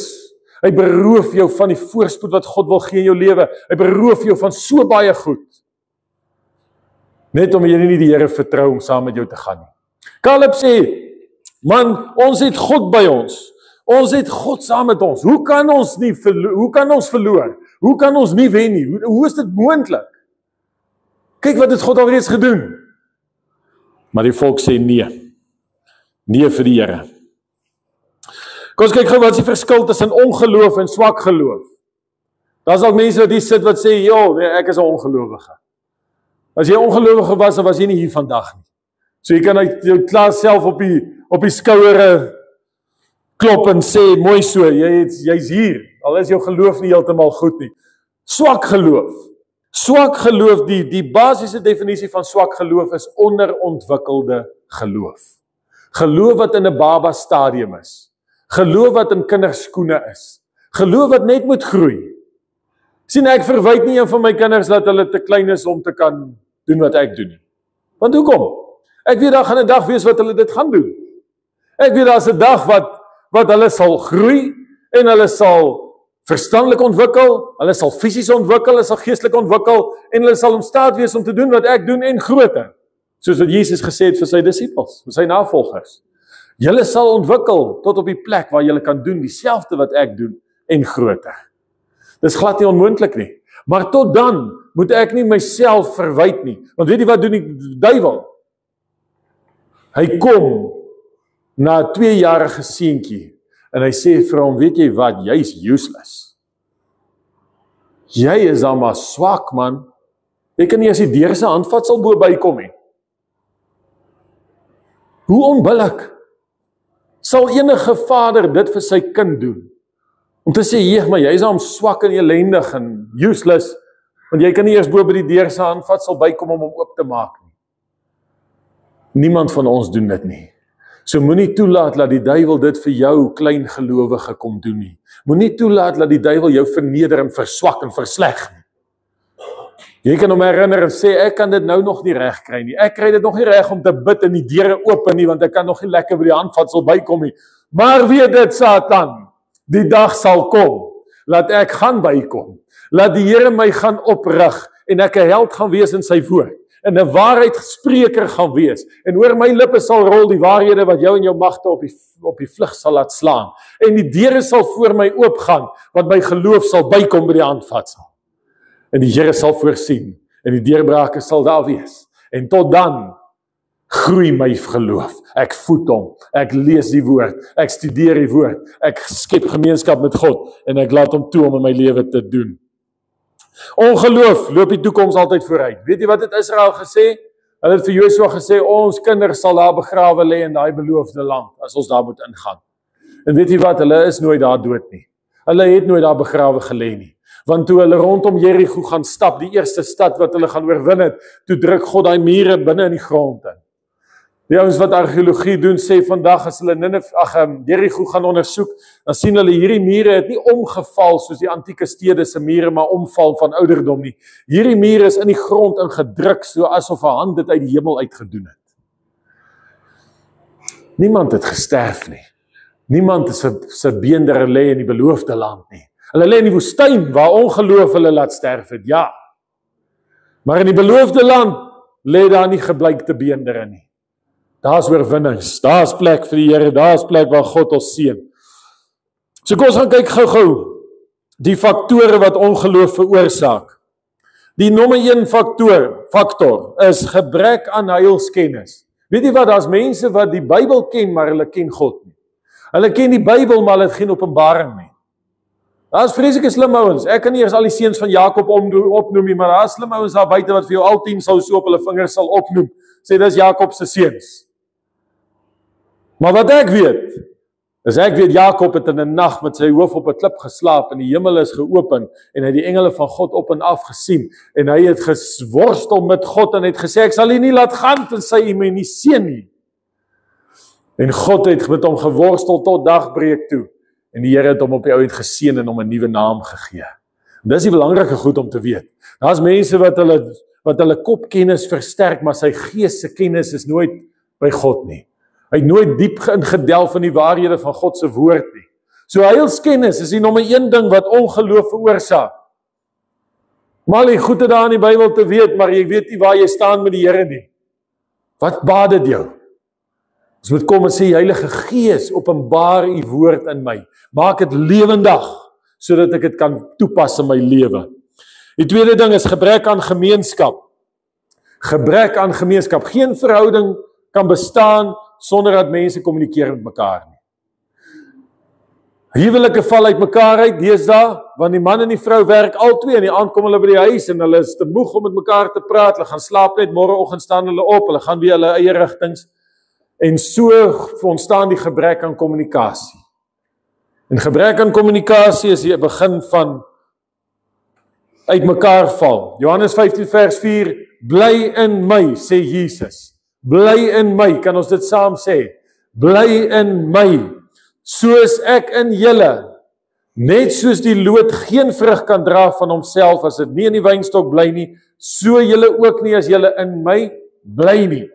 Hy beroof jou van die voorspoed wat God wil gee in jou lewe. Hy beroof jou van so baie goed. Net omdat jy nie die Here vertrou om saam met jou te gaan nie. Caleb sê, man, ons het God by ons. Ons het God saam met ons. Hoe kan ons verloor? Hoe kan ons nie wen nie? Hoe is dit moontlik? Kyk wat het God alreeds gedoen. Maar die volk sê nee. Nee vir die Here. Kom ons kyk gou wat is die verskil tussen ongeloof en swak geloof. Daar's al mense wat hier sit wat sê, nee, ek is 'n ongelowige. As jy ongelowige was, dan was jy nie hier vandag nie. So jy kan uit jou klas self op die skouer klop en sê, mooi so, jy's hier. Al is jou geloof nie heeltemal goed nie. Swak geloof. Swak geloof, die basiese definisie van swak geloof is onderontwikkelde geloof. Geloof wat in 'n baba stadium is. Geloof wat in kinderskoene is. Geloof wat net moet groei. Sien, ek verwyd nie een van my kinders dat hulle te klein is om te kan doen wat ek doen nie. Want hoekom? Ek weet daar gaan 'n dag wees wat hulle dit gaan doen. Ek weet daar's 'n dag wat hulle sal groei en hulle sal verstandelik ontwikkel, hulle sal fisies ontwikkel, hulle sal geestelik ontwikkel, en hulle sal in staat wees om te doen wat ek doen en groter. Soos wat Jesus gesê het vir sy disippels, vir sy navolgers. Julle sal ontwikkel tot op die plek waar julle kan doen dieselfde wat ek doen en groter. Dis glad nie onmoontlik nie. Maar tot dan moet ek nie myself verwyd nie. Want weet jy wat doen die duiwel? Hy kom na 'n 2-jarige seentjie en hy sê vir hom, weet jy wat, jy's useless. Jy is dan maar swak, man. Jy kan nie as die deur se handvatsel bo bykom nie. Hoe onbillik sal enige vader dit vir sy kind doen? Om te sê, maar jy is dan swak en elendig en useless, want jy kan nie eers bo by die deur se handvatsel bykom om hom oop te maak nie. Niemand van ons doen dit nie. So moenie toelaat dat die duiwel dit vir jou klein gelowige kom doen nie. Moenie toelaat dat die duiwel jou verneder en verswak en versleg nie. Jy kan hom herinner en sê, ek kan dit nou nog nie reg kry nie. Ek kry dit nog nie reg om te bid en die deure open nie, want ek kan nog nie lekker by die handvatsel bykom nie. Maar weet dit, Satan, die dag sal kom, laat ek gaan bykom. Laat die Here my gaan oprig en ek 'n held gaan wees in sy woord. En 'n waarheidspreker gaan wees. En oor my lippe sal rol die waarhede wat jou en jou magte op die vlug sal laat slaan. En die deure sal voor my oopgaan, want my geloof sal bykom by die handvatsel. En die Here sal voorsien, en die deurbrake sal daar wees. En tot dan groei my geloof. Ek voed hom, ek lees die woord, ek studeer die woord, ek skep gemeenskap met God, en ek laat hom toe om in my lewe te doen. Ongeloof loop die toekoms altyd vooruit. Weet jy wat het Israel gesê? Hulle het vir Joshua gesê, ons kinders sal daar begrawe lê in daai beloofde land, as ons daar moet ingaan. En weet jy wat, hulle is nooit daar dood nie. Hulle het nooit daar begrawe gelê nie. Want toe hulle rondom Jerigo gaan stap, die eerste stad wat hulle gaan oorwin het, toe druk God daai mure binne in die grond in. Die ouens wat argeologie doen, sê vandag as hulle Jerigo gaan ondersoek, dan sien hulle hierdie mure het nie omgeval soos die antieke stede se mure, maar omval van ouderdom nie. Hierdie mure is in die grond ingedruk, so asof 'n hand dit uit die hemel uitgedoen het. Niemand het gesterf nie. Niemand is se beendere lê in die beloofde land nie. Hulle lê in die woestyn waar ongeloof hulle laat sterf het, ja. Maar in die beloofde land lê daar nie gebleikte beendere nie. Daar's oorwinnings, daar's plek vir die Here, daar's plek waar God ons seën. So kom ons gaan kyk gou-gou die faktore wat ongeloof veroorsaak. Die nommer 1 faktor is gebrek aan heilskennis. Weet jy wat, daar's mense wat die Bybel ken, maar hulle ken God nie. Hulle ken die Bybel, maar hulle het geen openbaring nie. Daar's vreeslike slim ouens. Ek kan nie eers al die seuns van Jakob opnoem nie, maar daar's slim ouens daar buite wat vir jou al 10 sou so op hulle vingers sal opnoem. Sê dis Jakob se seuns. Maar wat ek weet Jakob het in 'n nag met sy hoof op 'n klip geslaap en die hemel is geopen en hy het die engele van God op en af gesien en hy het geworstel met God en het gesê ek sal u nie laat gaan tensy u my nie seën nie. En God het met hom geworstel tot dagbreek toe en die Here het hom op die ou end geseën en hom 'n nuwe naam gegee. En dis die belangrike goed om te weet. Daar's mense wat hulle kopkennis versterk, maar sy gees se kennis is nooit by God nie. Hy het nooit diep ingedelf in die waarhede van God se woord nie. So heilskennis is die nommer 1 ding wat ongeloof veroorsaak. Maar jy goed daar in die Bybel te weet, maar jy weet nie waar jy staan met die Here nie. Wat baat dit jou? Ons moet kom en sê, Heilige Gees, openbaar u woord in my. Maak dit lewendig, sodat ek dit kan toepas in my lewe. Die tweede ding is gebrek aan gemeenskap. Gebrek aan gemeenskap. Geen verhouding kan bestaan sonder dat mense kommunikeer met mekaar nie. Huwelike val uit mekaar uit deesdae, want die man en die vrou werk albei en die aand kom hulle by die huis en hulle is te moeg om met mekaar te praat. Hulle gaan slaap net, môreoggend staan hulle op, hulle gaan weer hulle eie rigtings. En so ontstaan die gebrek aan kommunikasie. En gebrek aan kommunikasie is die begin van uit mekaar val. Johannes 15 vers 4, bly in my, sê Jesus. Bly in my, kan ons dit saam sê? Bly in my, soos ek in julle. Net soos die loot geen vrug kan dra van homself as dit nie in die wynstok bly nie, so julle ook nie as julle in my bly nie.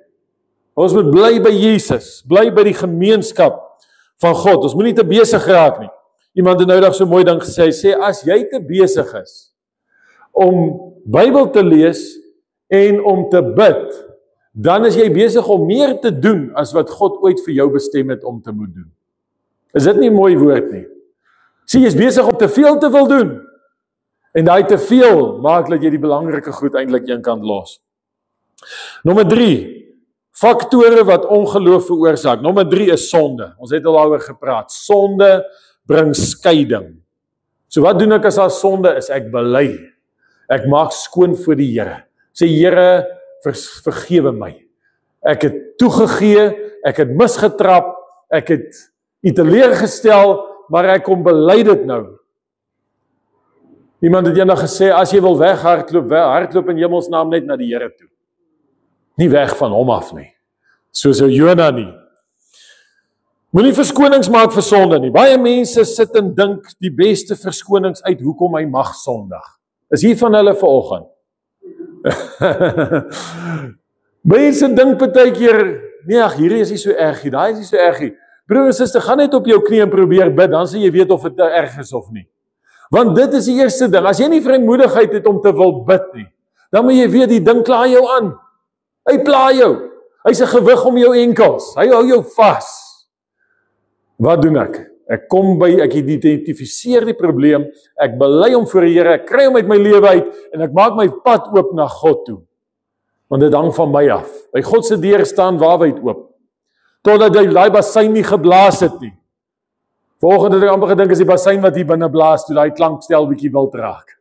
Ons moet bly by Jesus, bly by die gemeenskap van God. Ons moet nie te besig raak nie. Iemand het nou eendag so mooi ding gesê, hy sê, as jy te besig is om Bybel te lees en om te bid, dan is jy besig om meer te doen as wat God ooit vir jou bestem het om te moet doen. Is dit nie 'n mooi woord nie? Sê, jy is besig om te veel te wil doen. En daai te veel maak dat jy die belangrike goed eintlik eenkant los. Nommer 3, faktore wat ongeloof veroorsaak. Nommer 3 is sonde. Ons het al daaroor gepraat. Sonde bring skeiding. So wat doen ek as daar sonde is? Ek bely. Ek maak skoon voor die Here. Sê, Here, vergewe my. Ek het toegegee, ek het misgetrap, ek het u teleurgestel, maar ek kom bely dit nou. Iemand het eendag gesê, as jy wil hardloop in hemelsnaam net na die Here toe. Nie weg van hom af nie. Soos Jona nie. Moenie verskonings maak vir sonde nie. Baie mense sit en dink die beste verskonings uit hoekom hy mag sondig. Is hier van hulle vanoggend? Mense dink partykeer, nee, hierdie is nie so erg nie, daai is nie so erg nie. Broer en suster, gaan net op jou knie en probeer bid, dan sal jy weet of dit erg is of nie. Want dit is die eerste ding, as jy nie vrymoedigheid het om te wil bid nie, dan moet jy weet, die ding kla jou aan. Hy pla jou. Hy's 'n gewig om jou enkels. Hy hou jou vas. Wat doen ek? Ek identifiseer die probleem, ek bely hom voor die Here, ek kry hom uit my lewe uit, en ek maak my pad oop na God toe. Want dit hang van my af. By God se deur staan waawyd oop. Totdat hy daai bassein nie geblaas het nie. Volgende het ek amper gedink is die bassein wat hier binne blaas, toe daai klankstel bietjie wild raak.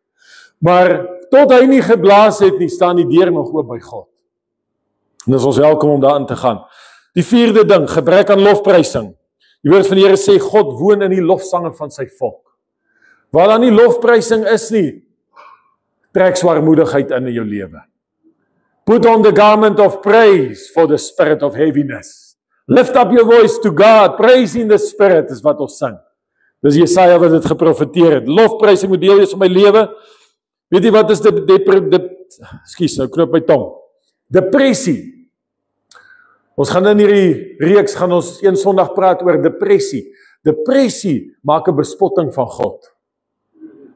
Maar tot hy nie geblaas het nie, staan die deur nog oop by God. En dis ons welkom om daarin te gaan. Die 4de ding, gebrek aan lofprysing. Die woord van die Here sê, God woon in die lofsange van sy volk. Waar daar nie lofprysing is nie, trek swaarmoedigheid in jou lewe. Put on the garment of praise for the spirit of heaviness. Lift up your voice to God, praise in the spirit, is wat ons sing. Dis Jesaja wat dit geprofeteer het. Lofprysing moet deel wees van my lewe. Weet jy wat is knop my tong. Depressie. Ons gaan in hierdie reeks, gaan ons een Sondag praat oor depressie. Depressie maak 'n bespotting van God.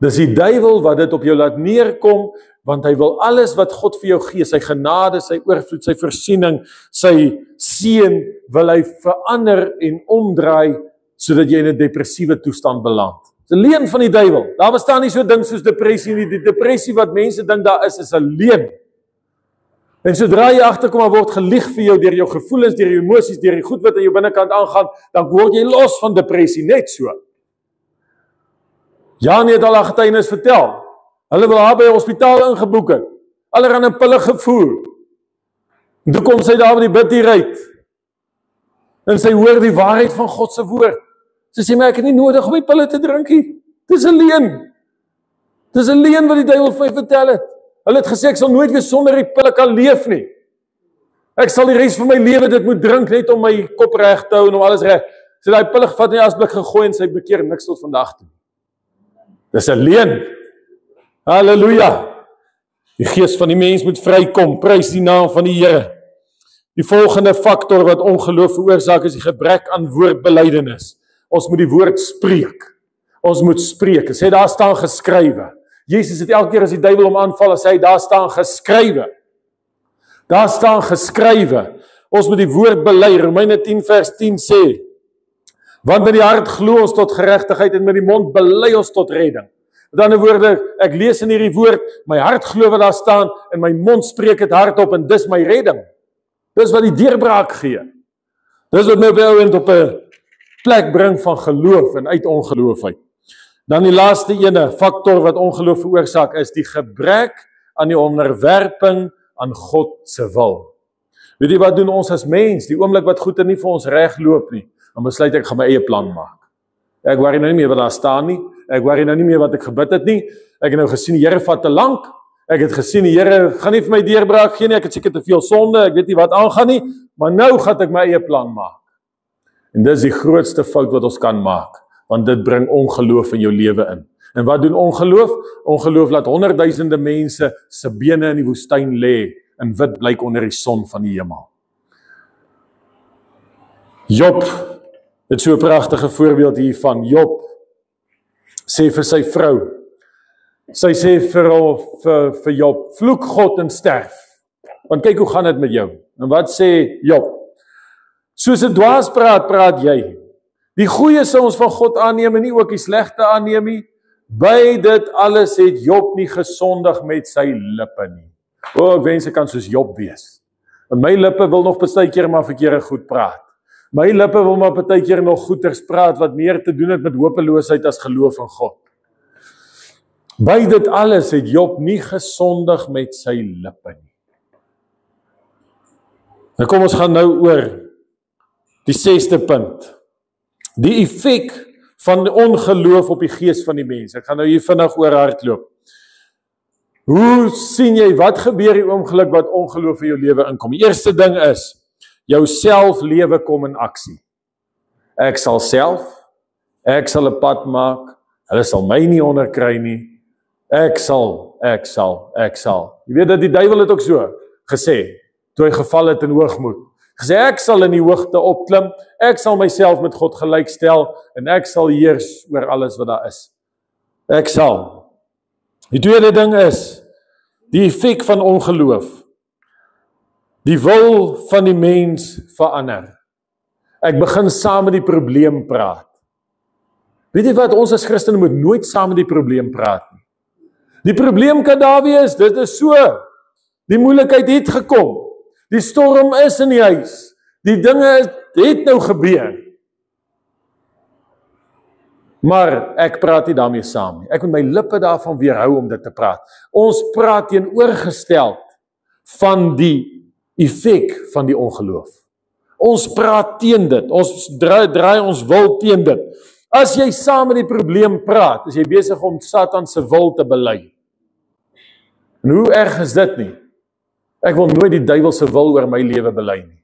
Dis die duiwel wat dit op jou laat neerkom, want hy wil alles wat God vir jou gee, sy genade, sy oorvloed, sy voorsiening, sy seën, wil hy verander en omdraai, sodat jy in 'n depressiewe toestand beland. Dis 'n leuen van die duiwel. Daar bestaan nie so 'n ding soos depressie nie. Die depressie wat mense dink daar is 'n leuen. En sodra jy agterkom, word gelieg vir jou deur jou gevoelens, deur jou emosies, deur die goed wat in jou binnekant aangaan, dan word jy los van depressie, net so. Janie het al haar getuienis vertel. Hulle wil haar by 'n hospitaal ingeboek het. Allerhande pille gevoer. En toe kom sy daar met die bid uit. En sy hoor die waarheid van God se woord. Sy sê, maar ek het nie nodig om die pille te drink nie. Dis 'n leuen. Dis 'n leuen wat die duiwel vir my vertel het. Hulle het gesê, ek sal nooit weer sonder die pille kan leef nie. Ek sal die res van my lewe dit moet drink, net om my kop reg te hou en om alles reg. Sy het daai pille gevat in die asblik gegooi en sy bekeer niks tot vandag toe. Dis 'n leuen. Halleluja. Die gees van die mens moet vrykom, prys die naam van die Here. Die volgende faktor wat ongeloof veroorsaak is die gebrek aan woordbelydenis. Ons moet die woord spreek. Ons moet spreek. Hy sê daar staan geskrywe. Jesus het elke keer as die duiwel hom aanval, as hy daar staan geskrywe. Daar staan geskrywe. Ons moet die woord bely. Romeine 10 vers 10 sê, want met die hart glo ons tot geregtigheid en met die mond bely ons tot redding. Met ander woorde, ek lees in hierdie woord, my hart glo wat daar staan en my mond spreek dit hardop en dis my redding. Dis wat die deurbraak gee. Dis wat my op 'n plek bring van geloof en uit ongeloof uit. Dan die laaste ene, faktor wat ongeloof veroorsaak is die gebrek aan die onderwerping aan God se wil. Weet jy wat doen ons as mens? Die oomblik wat goed nie vir ons reg loop nie, dan besluit ek gaan my eie plan maak. Ek worry nou nie meer wat daar staan nie. Ek worry nou nie meer wat ek gebid het nie. Ek het nou gesien die Here vat te lank. Ek het gesien die Here gaan nie vir my deurbraak gee nie. Ek het seker te veel sonde. Ek weet nie wat aangaan nie, maar nou gaan ek my eie plan maak. En dis die grootste fout wat ons kan maak, want dit bring ongeloof in jou lewe in. En wat doen ongeloof? Ongeloof laat honderdduisende mense se bene in die woestyn lê en wit blyk onder die son van die hemel. Job het so 'n pragtige voorbeeld hiervan. Job sê vir sy vrou, sy sê vir Job, vloek God en sterf, want kyk hoe gaan dit met jou, en wat sê Job, soos 'n dwaas praat jy, die goeie sal ons van God aanneem en nie ook die slegte aanneem nie, by dit alles het Job nie gesondig met sy lippe nie. Ek wens ek kan soos Job wees, want my lippe wil nog partykeer maar verkeerde goed praat. My lippe wil maar partykeer nog goeters praat wat meer te doen het met hopeloosheid as geloof in God. By dit alles het Job nie gesondig met sy lippe nie. Nou kom ons gaan nou oor die 6de punt. Die effek van ongeloof op die gees van die mens. Ek gaan nou hier vinnig oor hardloop. Hoe sien jy, wat gebeur die ongeluk wat ongeloof in jou lewe inkom? Die eerste ding is, jou selflewe kom in aksie. Ek sal 'n pad maak, hulle sal my nie onderkry nie, ek sal. Jy weet dat die duiwel het ook so gesê, toe hy geval het in hoogmoed. Gesê, ek sal in die hoogte opklim, ek sal myself met God gelykstel, en ek sal heers oor alles wat daar is. Ek sal. Die tweede ding is, die effek van ongeloof. Die wil van die mens verander. Ek begin saam met die probleem praat. Weet jy wat, ons as Christene moet nooit saam met die probleem praat nie. Die probleem kan daar wees, dit is so. Die moeilikheid het gekom. Die storm is in die huis. Die dinge het nou gebeur. Maar ek praat nie daarmee saam nie. Ek moet my lippe daarvan weerhou om dit te praat. Ons praat teenoorgestel van die effek van die ongeloof. Ons praat teen dit. Ons draai ons wil teen dit. As jy saam met die probleem praat, is jy besig om Satan se wil te bely. En hoe erg is dit nie? Ek wil nooit die duiwel se wil oor my lewe bely nie.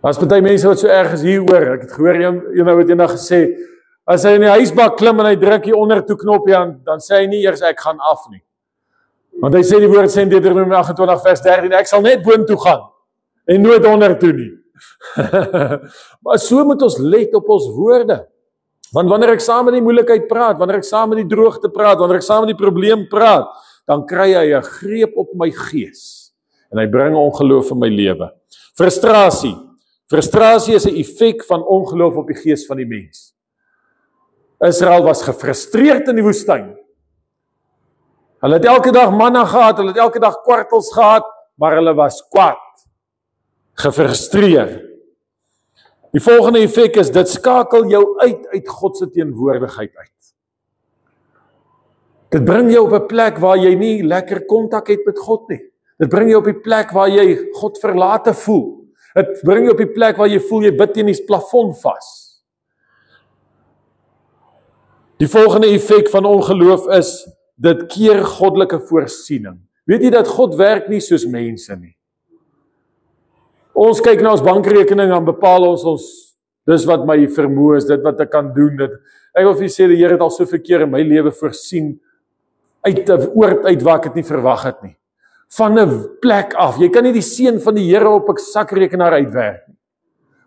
As party mense wat so erg is hieroor, ek het gehoor jy het eendag gesê, as hy in die huisbak klim en hy druk hier onder toe knoppie aan, dan sê hy nie eers ek gaan af nie. Want hy sê die woord sê in Deuteronomium 28 vers 13, ek sal net boontoe gaan en nooit onder toe nie. Maar so moet ons let op ons woorde. Want wanneer ek saam met die moeilikheid praat, wanneer ek saam met die droogte praat, wanneer ek saam met die probleem praat, dan kry hy 'n greep op my gees en hy bring ongeloof in my lewe. Frustrasie. Frustrasie is 'n effek van ongeloof op die gees van die mens. Israel was gefrustreerd in die woestyn. Hulle het elke dag manna gehad, hulle het elke dag kwartels gehad, maar hulle was kwaad, gefrustreerd. Die volgende effek is, dit skakel jou uit God se teenwoordigheid uit. Dit bring jou op 'n plek waar jy nie lekker kontak het met God nie. Dit bring jou op die plek waar jy God verlate voel. Dit bring jou op die plek waar jy voel jy bid teen die plafon vas. Die volgende effek van ongeloof is, dit keer goddelike voorsiening. Weet jy dat God werk nie soos mense nie? Ons kyk na ons bankrekening en bepaal ons, dis wat my vermoë is, dit wat ek kan doen. Ek wil vir julle sê, die Here het al soveel keer in my lewe voorsien, uit 'n oord uit waar ek dit nie verwag het nie. Van 'n plek af. Jy kan nie die seën van die Here op 'n sakrekenaar uitwerk nie.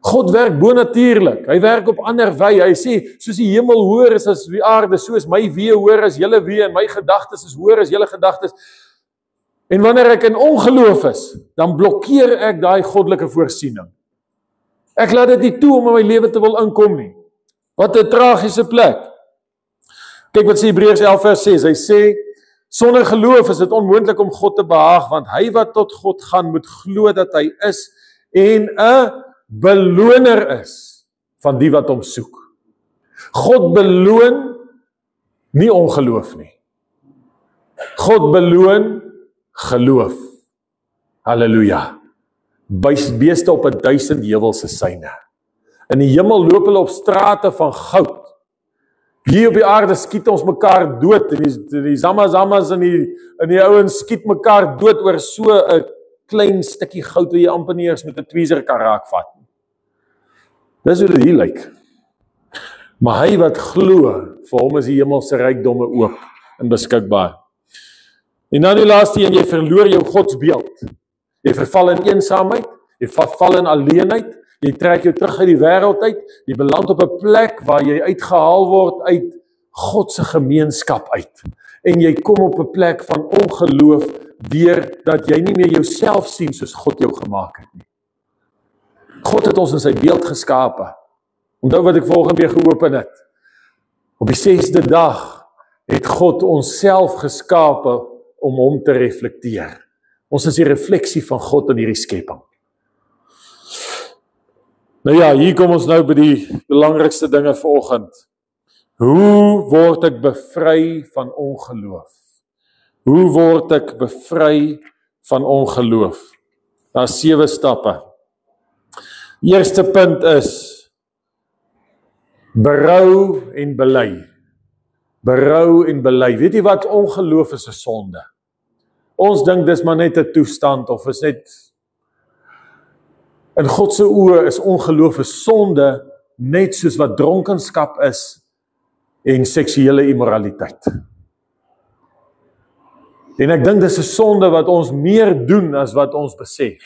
God werk bonatuurlik. Hy werk op ander wye. Hy sê, soos die hemel hoër is as die aarde, so is my weë hoër as julle weë en my gedagtes is hoër as julle gedagtes. En wanneer ek in ongeloof is, dan blokkeer ek daai goddelike voorsiening. Ek laat dit nie toe om in my lewe te wil inkom nie. Wat 'n tragiese plek. Kyk wat sê Hebreërs 11 vers 6. Hy sê, sonder geloof is dit onmoontlik om God te behaag, want hy wat tot God gaan, moet glo dat hy is en 'n beloner is van die wat hom soek. God beloon nie ongeloof nie. God beloon geloof. Halleluja. Beeste op 1000 heuwelse syne. In die hemel loop hulle op strate van goud. Hier op die aarde skiet ons mekaar dood. En die zamazamas en die ouens skiet mekaar dood oor so 'n klein stukkie goud wat jy amper nie eens met 'n tweezer kan raakvat. Dis hoe dit hier lyk. Maar hy wat glo, vir hom is die hemelse rykdomme oop en beskikbaar. En dan die laaste een, jy verloor jou godsbeeld. Jy verval in eensaamheid, jy verval in alleenheid, jy trek jou terug uit die wêreld uit, jy beland op 'n plek waar jy uitgehaal word uit God se gemeenskap uit. En jy kom op 'n plek van ongeloof deur dat jy nie meer jouself sien soos God jou gemaak het nie. God het ons in sy beeld geskape. Onthou wat ek volgende week geopen het. Op die 6de dag het God ons self geskape om hom te reflekteer. Ons is die refleksie van God in hierdie skepping. Nou ja, hier kom ons nou by die belangrikste dinge vanoggend. Hoe word ek bevry van ongeloof? Hoe word ek bevry van ongeloof? Daar is 7 stappe. Die eerste punt is berou en bely. Berou en bely. Weet jy wat? Ongeloof is 'n sonde. Ons dink dis maar net 'n toestand of is net in God se oë is ongeloof 'n sonde, net soos wat dronkenskap is en seksuele immoraliteit. En ek dink dis 'n sonde wat ons meer doen as wat ons besef.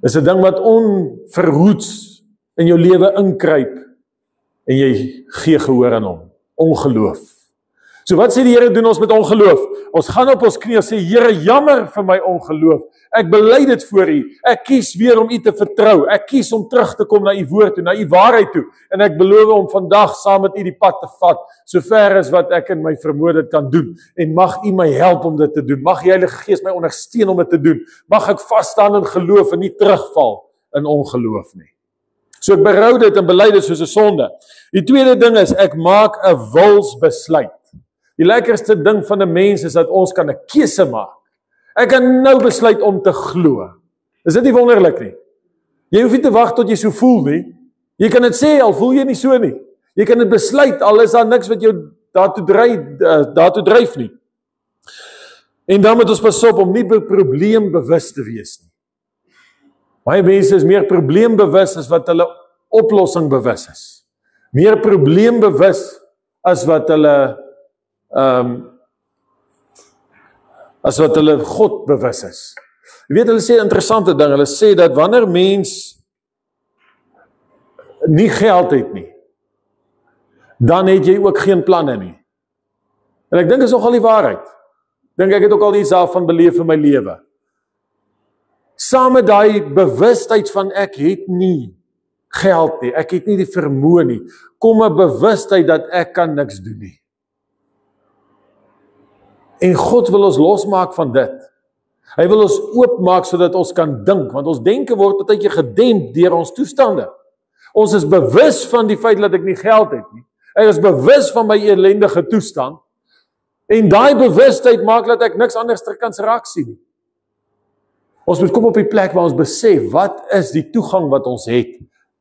Dis 'n ding wat onverhoeds in jou lewe inkruip en jy gee gehoor aan hom. Ongeloof. So wat sê die Here doen ons met ongeloof? Ons gaan op ons knieë sê, Here, jammer vir my ongeloof. Ek bely dit voor U. Ek kies weer om U te vertrou. Ek kies om terug te kom na U woord toe, na U waarheid toe. En ek beloof om vandag saam met U die pad te vat, so ver as wat ek in my vermoë dit kan doen. En mag U my help om dit te doen. Mag die Heilige Gees my ondersteun om dit te doen. Mag ek vas staan in geloof en nie terugval in ongeloof nie. So ek berou dit en bely dit soos 'n sonde. Die tweede ding is, ek maak 'n wilsbesluit. Die lekkerste ding van 'n mens is dat ons kan 'n keuse maak. Ek kan nou besluit om te glo. Is dit nie wonderlik nie? Jy hoef nie te wag tot jy so voel nie. Jy kan dit sê al voel jy nie so nie. Jy kan dit besluit al is daar niks wat jou daartoe dryf nie. En dan moet ons pas op om nie probleembewus te wees nie. Baie mense is meer probleembewus as wat hulle oplossing bewus is. Meer probleembewus as wat hulle God bewus is. Jy weet, hulle sê 'n interessante ding, hulle sê dat wanneer mens nie geld het nie, dan het jy ook geen planne nie. En ek dink is nogal die waarheid. Ek het ook al iets daarvan beleef in my lewe. Saam met daai bewustheid van ek het nie geld nie, ek het nie die vermoë nie, kom 'n bewustheid dat ek kan niks doen nie. En God wil ons losmaak van dit. Hy wil ons oopmaak sodat ons kan dink, want ons denke word baie keer gedemp deur ons toestande. Ons is bewus van die feit dat ek nie geld het nie. Ek is bewus van my ellendige toestand. En daai bewustheid maak dat ek niks anders kan raak sien nie. Ons moet kom op die plek waar ons besef, wat is die toegang wat ons het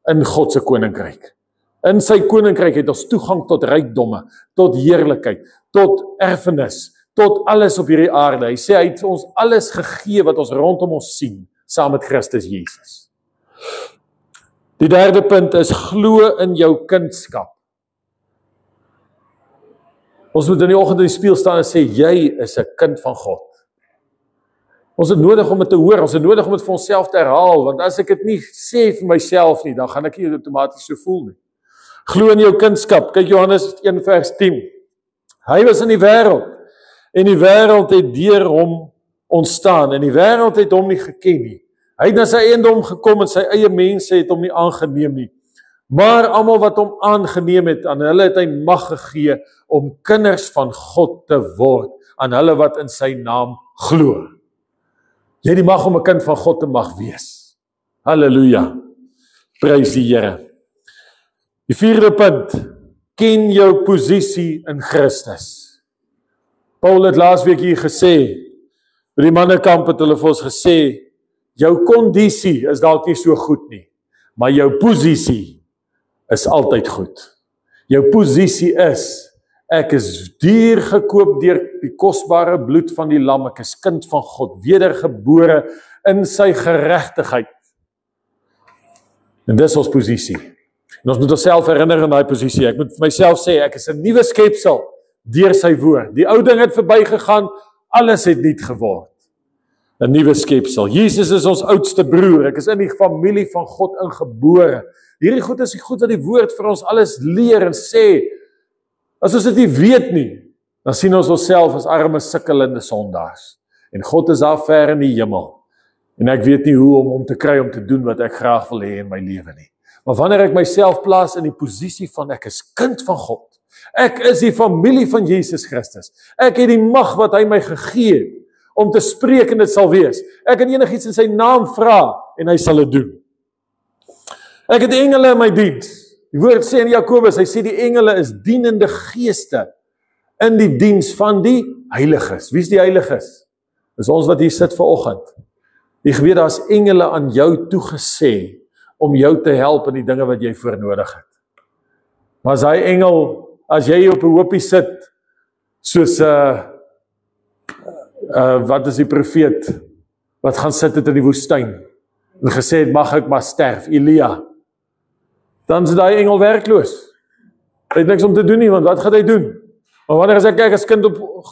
in God se koninkryk? In sy koninkryk het ons toegang tot rykdomme, tot heerlikheid, tot erfenis, tot alles op hierdie aarde. Hy sê hy het ons alles gegee wat ons rondom ons sien, saam met Christus Jesus. Die derde punt is glo in jou kindskap. Ons moet in die oggend in die spieël staan en sê, jy is 'n kind van God. Ons het nodig om dit te hoor, ons het nodig om dit vir onsself te herhaal, want as ek dit nie sê vir myself nie, dan gaan ek nie outomaties so voel nie. Glo in jou kindskap. Kyk Johannes 1 vers 10. Hy was in die wêreld, en die wêreld het deur hom ontstaan, en die wêreld het hom nie geken nie. Hy het na sy eiendom gekom, en sy eie mense het hom nie aangeneem nie. Maar almal wat hom aangeneem het, aan hulle het hy mag gegee om kinders van God te word, aan hulle wat in sy naam glo. Jy het die mag om 'n kind van God te mag wees. Halleluja. Prys die Here. Die vierde punt, ken jou posisie in Christus. Paul het laasweek hier gesê, by die mannekamp het hulle vir ons gesê, jou kondisie is dalk nie so goed nie, maar jou posisie is altyd goed. Jou posisie is, ek is duur gekoop deur die kosbare bloed van die lam, ek is kind van God, wedergebore in sy geregtigheid. En dis ons posisie. En ons moet onsself herinner aan daai posisie. Ek moet vir myself sê, ek is 'n nuwe skepsel deur sy woord. Die ou ding het verbygegaan, alles het nuut geword. 'n nuwe skepsel. Jesus is ons oudste broer. Ek is in die familie van God ingebore. Hierdie goed is die goed wat die woord vir ons alles leer en sê. As ons dit nie weet nie, dan sien ons onsself as arme, sukkelende sondaars. En God is daar ver in die hemel. En ek weet nie hoe om hom te kry om te doen wat ek graag wil hê in my lewe nie. Maar wanneer ek myself plaas in die posisie van ek is kind van God, ek is die familie van Jesus Christus, ek het die mag wat hy my gegee het, om te spreek en dit sal wees. Ek kan enigiets in sy naam vra, en hy sal dit doen. Ek het engele in my diens. Die woord sê in Jakobus, hy sê die engele is dienende geeste, in die diens van die heiliges. Wie is die heiliges? Dis ons wat hier sit vanoggend. Jy weet, daar is engele aan jou toegesê, om jou te help in die dinge wat jy voor nodig het. Maar as hy engel, as jy op 'n hoopie sit, soos, wat is die profeet, wat gaan sit het in die woestyn, en gesê het, mag ek maar sterf, Elia, dan is die engel werkloos. Hy het niks om te doen nie, want wat gaan hy doen? Maar wanneer as ek as kind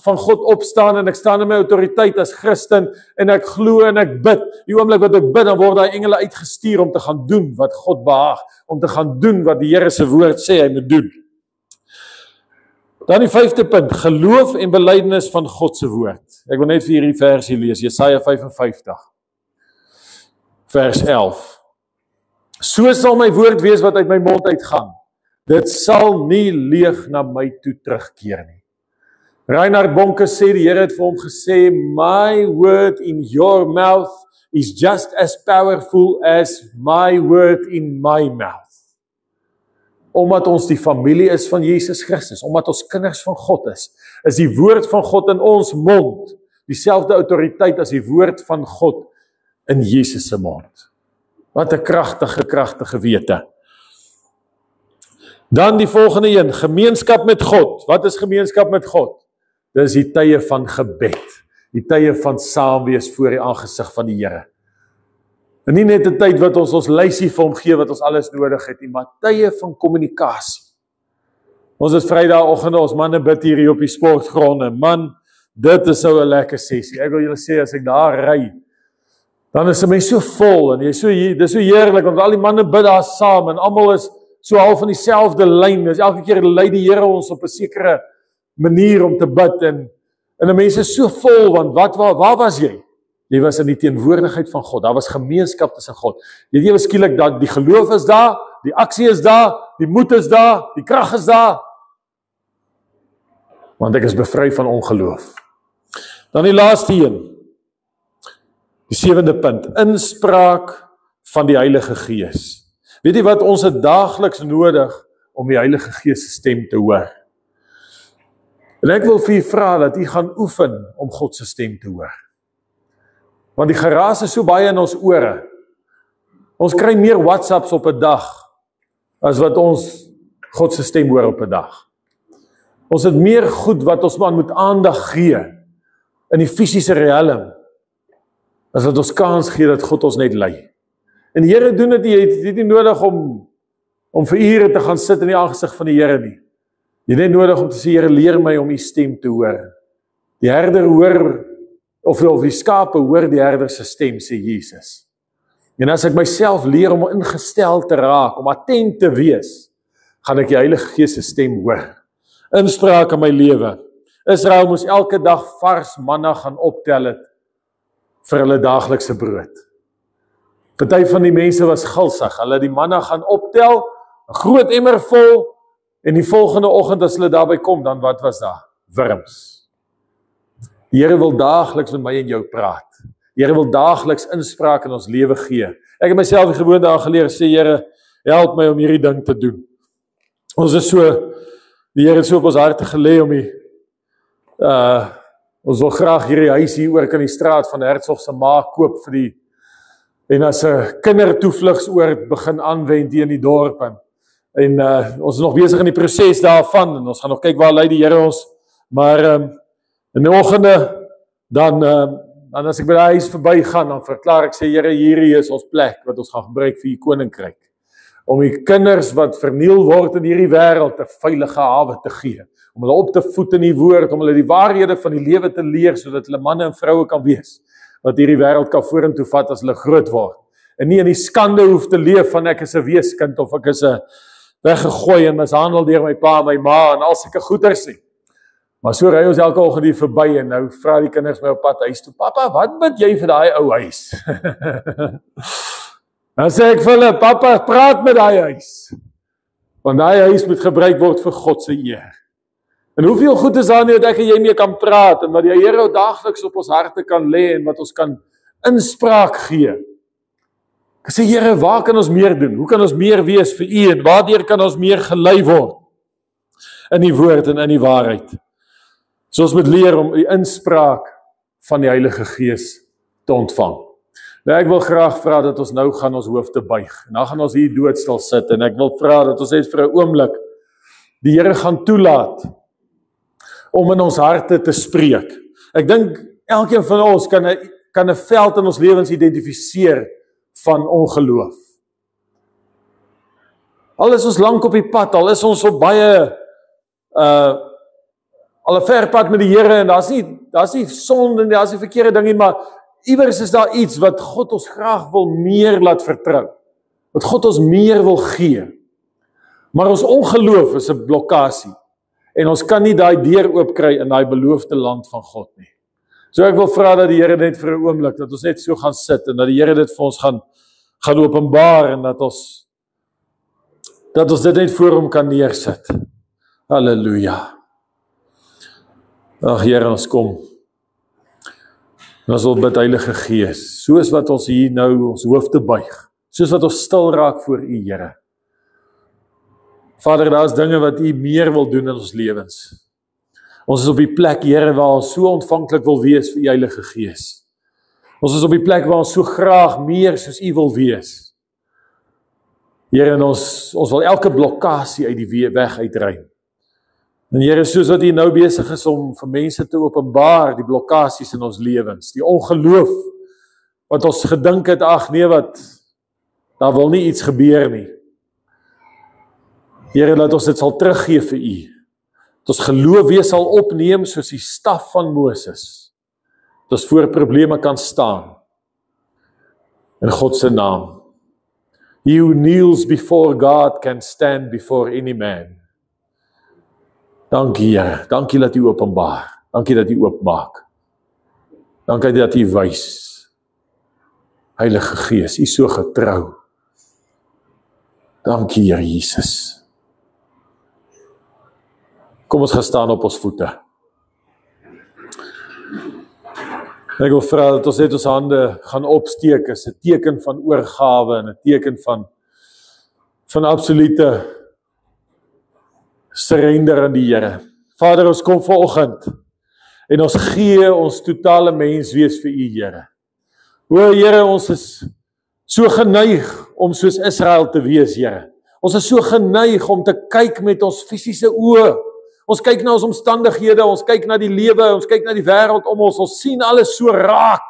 van God opstaan, en ek staan in my autoriteit as Christen, en ek glo en ek bid, die oomblik wat ek bid, dan word die engele uitgestuur om te gaan doen wat God behaag, om te gaan doen wat die Here se woord sê hy moet doen. Dan die 5de punt, geloof en belydenis van God se woord. Ek wil net vir hierdie versie lees, Jesaja 55, vers 11. So sal my woord wees wat uit my mond uitgaan. Dit sal nie leeg na my toe terugkeer nie. Reinhard Bonke sê, die Here het vir hom gesê, my word in your mouth is just as powerful as my word in my mouth. Omdat ons die familie is van Jesus Christus, omdat ons kinders van God is die woord van God in ons mond, dieselfde autoriteit as die woord van God in Jesus se mond. Wat 'n kragtige wete. Dan die volgende een, gemeenskap met God. Wat is gemeenskap met God? Dit is die tye van gebed, die tye van saam wees voor die aangesig van die Here. En nie net 'n tyd wat ons lysie vir hom gee wat ons alles nodig het nie, maar tye van kommunikasie. Ons is Vrydagoggende, ons manne bid hier op die sportgronde. Man, dit is so 'n lekker sessie. Ek wil julle sê, as ek daar ry, dan is my so vol, en dis so heerlik, want al die manne bid daar saam, en almal is so half van dieselfde lyn. Dus elke keer lei die Here ons op 'n sekere manier om te bid, en die mense is so vol, want waar was jy? Jy was in die teenwoordigheid van God, daar was gemeenskap tussen God. Jy weet skielik dat die geloof is daar, die aksie is daar, die moed is daar, die krag is daar, want ek is bevry van ongeloof. Dan die laaste een, die 7de punt, inspraak van die Heilige Gees. Weet jy wat, ons het daagliks nodig om die Heilige Gees se stem te hoor. En ek wil vir u vra dat u gaan oefen om God se stem te hoor. Want die geraas is so baie in ons ore. Ons kry meer WhatsApps op 'n dag as wat ons God se stem hoor op 'n dag. Ons het meer goed wat ons man moet aandag gee in die fisiese riem as wat ons kans gee dat God ons net lei. En die Here doen dit nie, jy het nie nodig om vir ure te gaan sit in die aangesig van die Here nie. Jy het net nodig om te sê, Here, leer my om u stem te hoor. Die herder hoor, of die skape hoor die herder se stem, sê Jesus. En as ek myself leer om ingestel te raak, om attent te wees, gaan ek die Heilige Gees se stem hoor. Inspraak in my lewe. Israel moes elke dag vars manna gaan optel het vir hulle daaglikse brood. Party van die mense was gulsig, hulle die manna gaan optel, 'n groot emmer vol, en die volgende oggend as hulle daarby kom, dan wat was daar? Wurms. Die Here wil daagliks met my en jou praat. Die Here wil daagliks inspraak in ons lewe gee. Ek het myself die gewoonte aangeleer, sê Here, help my om hierdie ding te doen. Ons is so, die Here het so op ons harte gelê om ons wil graag hierdie huis hier oor kan die straat van Hertzog se ma koop vir die, en as 'n kindertoevlugsoord begin aanwend hier in die dorp, en ons is nog besig in die proses daarvan, en ons gaan nog kyk waar lei die Here ons, maar in die oggende, dan as ek by die huis verby gaan, dan verklaar ek, sê Here, hierdie is ons plek, wat ons gaan gebruik vir die koninkryk, om die kinders wat verniel word in hierdie wêreld 'n veilige hawe te gee, om hulle op te voed in die woord, om hulle die waarhede van die lewe te leer, sodat hulle manne en vroue kan wees, wat hierdie wêreld kan vorentoe vat as hulle groot word. En nie in die skande hoef te leef van ek is 'n weeskind of ek is 'n weggegooi en mishandel deur my pa en my ma en al sulke goeters nie. Maar so ry ons elke oggend hier verby en nou vra die kinders my op pad huis toe, "Pappa, wat bid jy vir daai ou huis?" Dan sê ek vir hulle, "Pappa, praat met daai huis." Want daai huis moet gebruik word vir God se eer. En hoeveel goed is daar nie dat ek en jy mee kan praat en wat die Here daagliks op ons harte kan lê en wat ons kan inspraak gee. Ek sê, Here, waar kan ons meer doen? Hoe kan ons meer wees vir U en waardeur kan ons meer gelei word? In die woord en in die waarheid. So ons moet leer om die inspraak van die Heilige Gees te ontvang. Nou ek wil graag vra dat ons nou gaan ons hoofde buig. En dan gaan ons hier doodstil sit en ek wil vra dat ons net vir 'n oomblik die Here gaan toelaat om in ons harte te spreek. Ek dink elkeen van ons kan 'n veld in ons lewens identifiseer van ongeloof. Al is ons lank op die pad, al is ons op baie al 'n ver pad met die Here en daar's nie sonde en daar's nie verkeerde ding nie, maar iewers is daar iets wat God ons graag wil meer laat vertrou. Wat God ons meer wil gee. Maar ons ongeloof is 'n blokkasie. En ons kan nie daai deur oopkry in daai beloofde land van God nie. So ek wil vra dat die Here net vir 'n oomblik, dat ons net so gaan sit en dat die Here dit vir ons gaan openbaar en dat ons dit net voor hom kan neersit. Halleluja. Ag Here, ons kom. En ons wil bid, Heilige Gees, soos wat ons hier nou ons hoofde buig, soos wat ons stil raak voor U, Here. Vader, daar is dinge wat U meer wil doen in ons lewens. Ons is op die plek, Here, waar ons so ontvanklik wil wees vir U Heilige Gees. Ons is op die plek waar ons so graag meer soos U wil wees. Here, en ons wil elke blokkasie uit die weg uitruim. En Here, soos wat U nou besig is om vir mense te openbaar, die blokkasies in ons lewens, die ongeloof, wat ons gedink het, ag nee, daar wil nie iets gebeur nie. Here, laat ons dit sal teruggee vir U. Dat ons geloof weer sal opneem soos die staf van Moses. Dat ons voor probleme kan staan. In God se naam. He who kneels before God can stand before any man. Dankie, Here. Dankie dat U openbaar. Dankie dat U oopmaak. Dankie dat U wys. Heilige Gees, U so getrou. Dankie, Here Jesus. Kom ons gaan staan op ons voete. Ek wil vra dat ons net ons hande gaan opsteek as 'n teken van oorgawe en 'n teken van absolute surrender aan die Here. Vader, ons kom vanoggend en ons gee ons totale menswees vir U, Here. O Here, ons is so geneig om soos Israel te wees, Here. Ons is so geneig om te kyk met ons fisiese oë. Ons kyk na ons omstandighede, ons kyk na die lewe, ons kyk na die wêreld om ons sien alles so raak.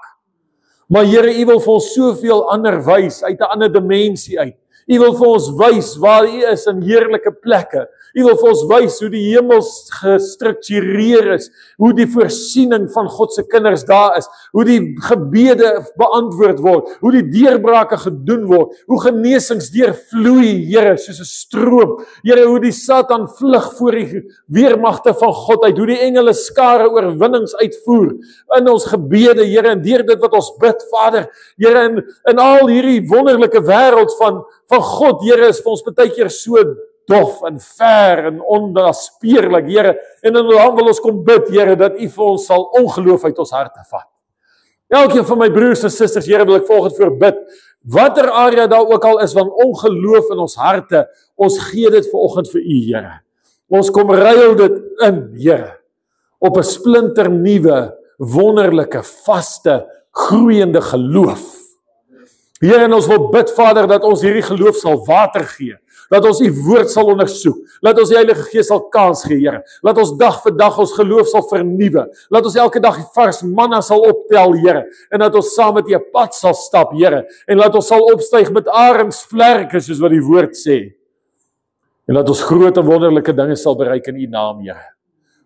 Maar Here, U wil vir ons soveel ander wys, uit 'n ander dimensie uit. U wil vir ons wys waar U is in heerlike plekke. U wil vir ons wys hoe die hemels gestruktureer is, hoe die voorsiening van God se kinders daar is, hoe die gebede beantwoord word, hoe die deurbrake gedoen word, hoe genesings deurvloei, Here, soos 'n stroom. Here, hoe die Satan vlug voor die weermagte van God uit, hoe die engele skare oorwinnings uitvoer in ons gebede, Here, en deur dit wat ons bid, Vader, Here, in al hierdie wonderlike wêreld van God, Here, is vir ons baie keer so dof en ver en onnaspeurlik, Here, en dan wil ons kom bid, Here, dat U vir ons sal ongeloof uit ons harte vat. Elkeen van my broers en susters, Here, wil ek volgens voor bid, watter area daar ook al is van ongeloof in ons harte, ons gee dit vanoggend vir U, Here. Ons kom ruil dit in, Here, op 'n splinter nuwe, wonderlike, vaste, groeiende geloof. Here, en ons wil bid, Vader, dat ons hierdie geloof sal water gee, dat ons U woord sal ondersoek, laat ons die Heilige Gees sal kans gee, Here, laat ons dag vir dag ons geloof sal vernuwe, laat ons elke dag die vars manna sal optel, Here, en dat ons saam met U 'n pad sal stap, Here, en laat ons sal opstyg met arensvlerke, soos wat die woord sê, en laat ons groot en wonderlike dinge sal bereik in U naam, Here.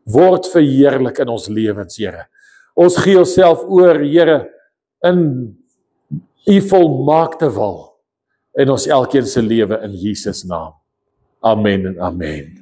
Word verheerlik in ons lewens, Here. Ons gee onsself oor, Here, in u volmaakte wil in ons elkeen se lewe in Jesus naam. Amen en amen.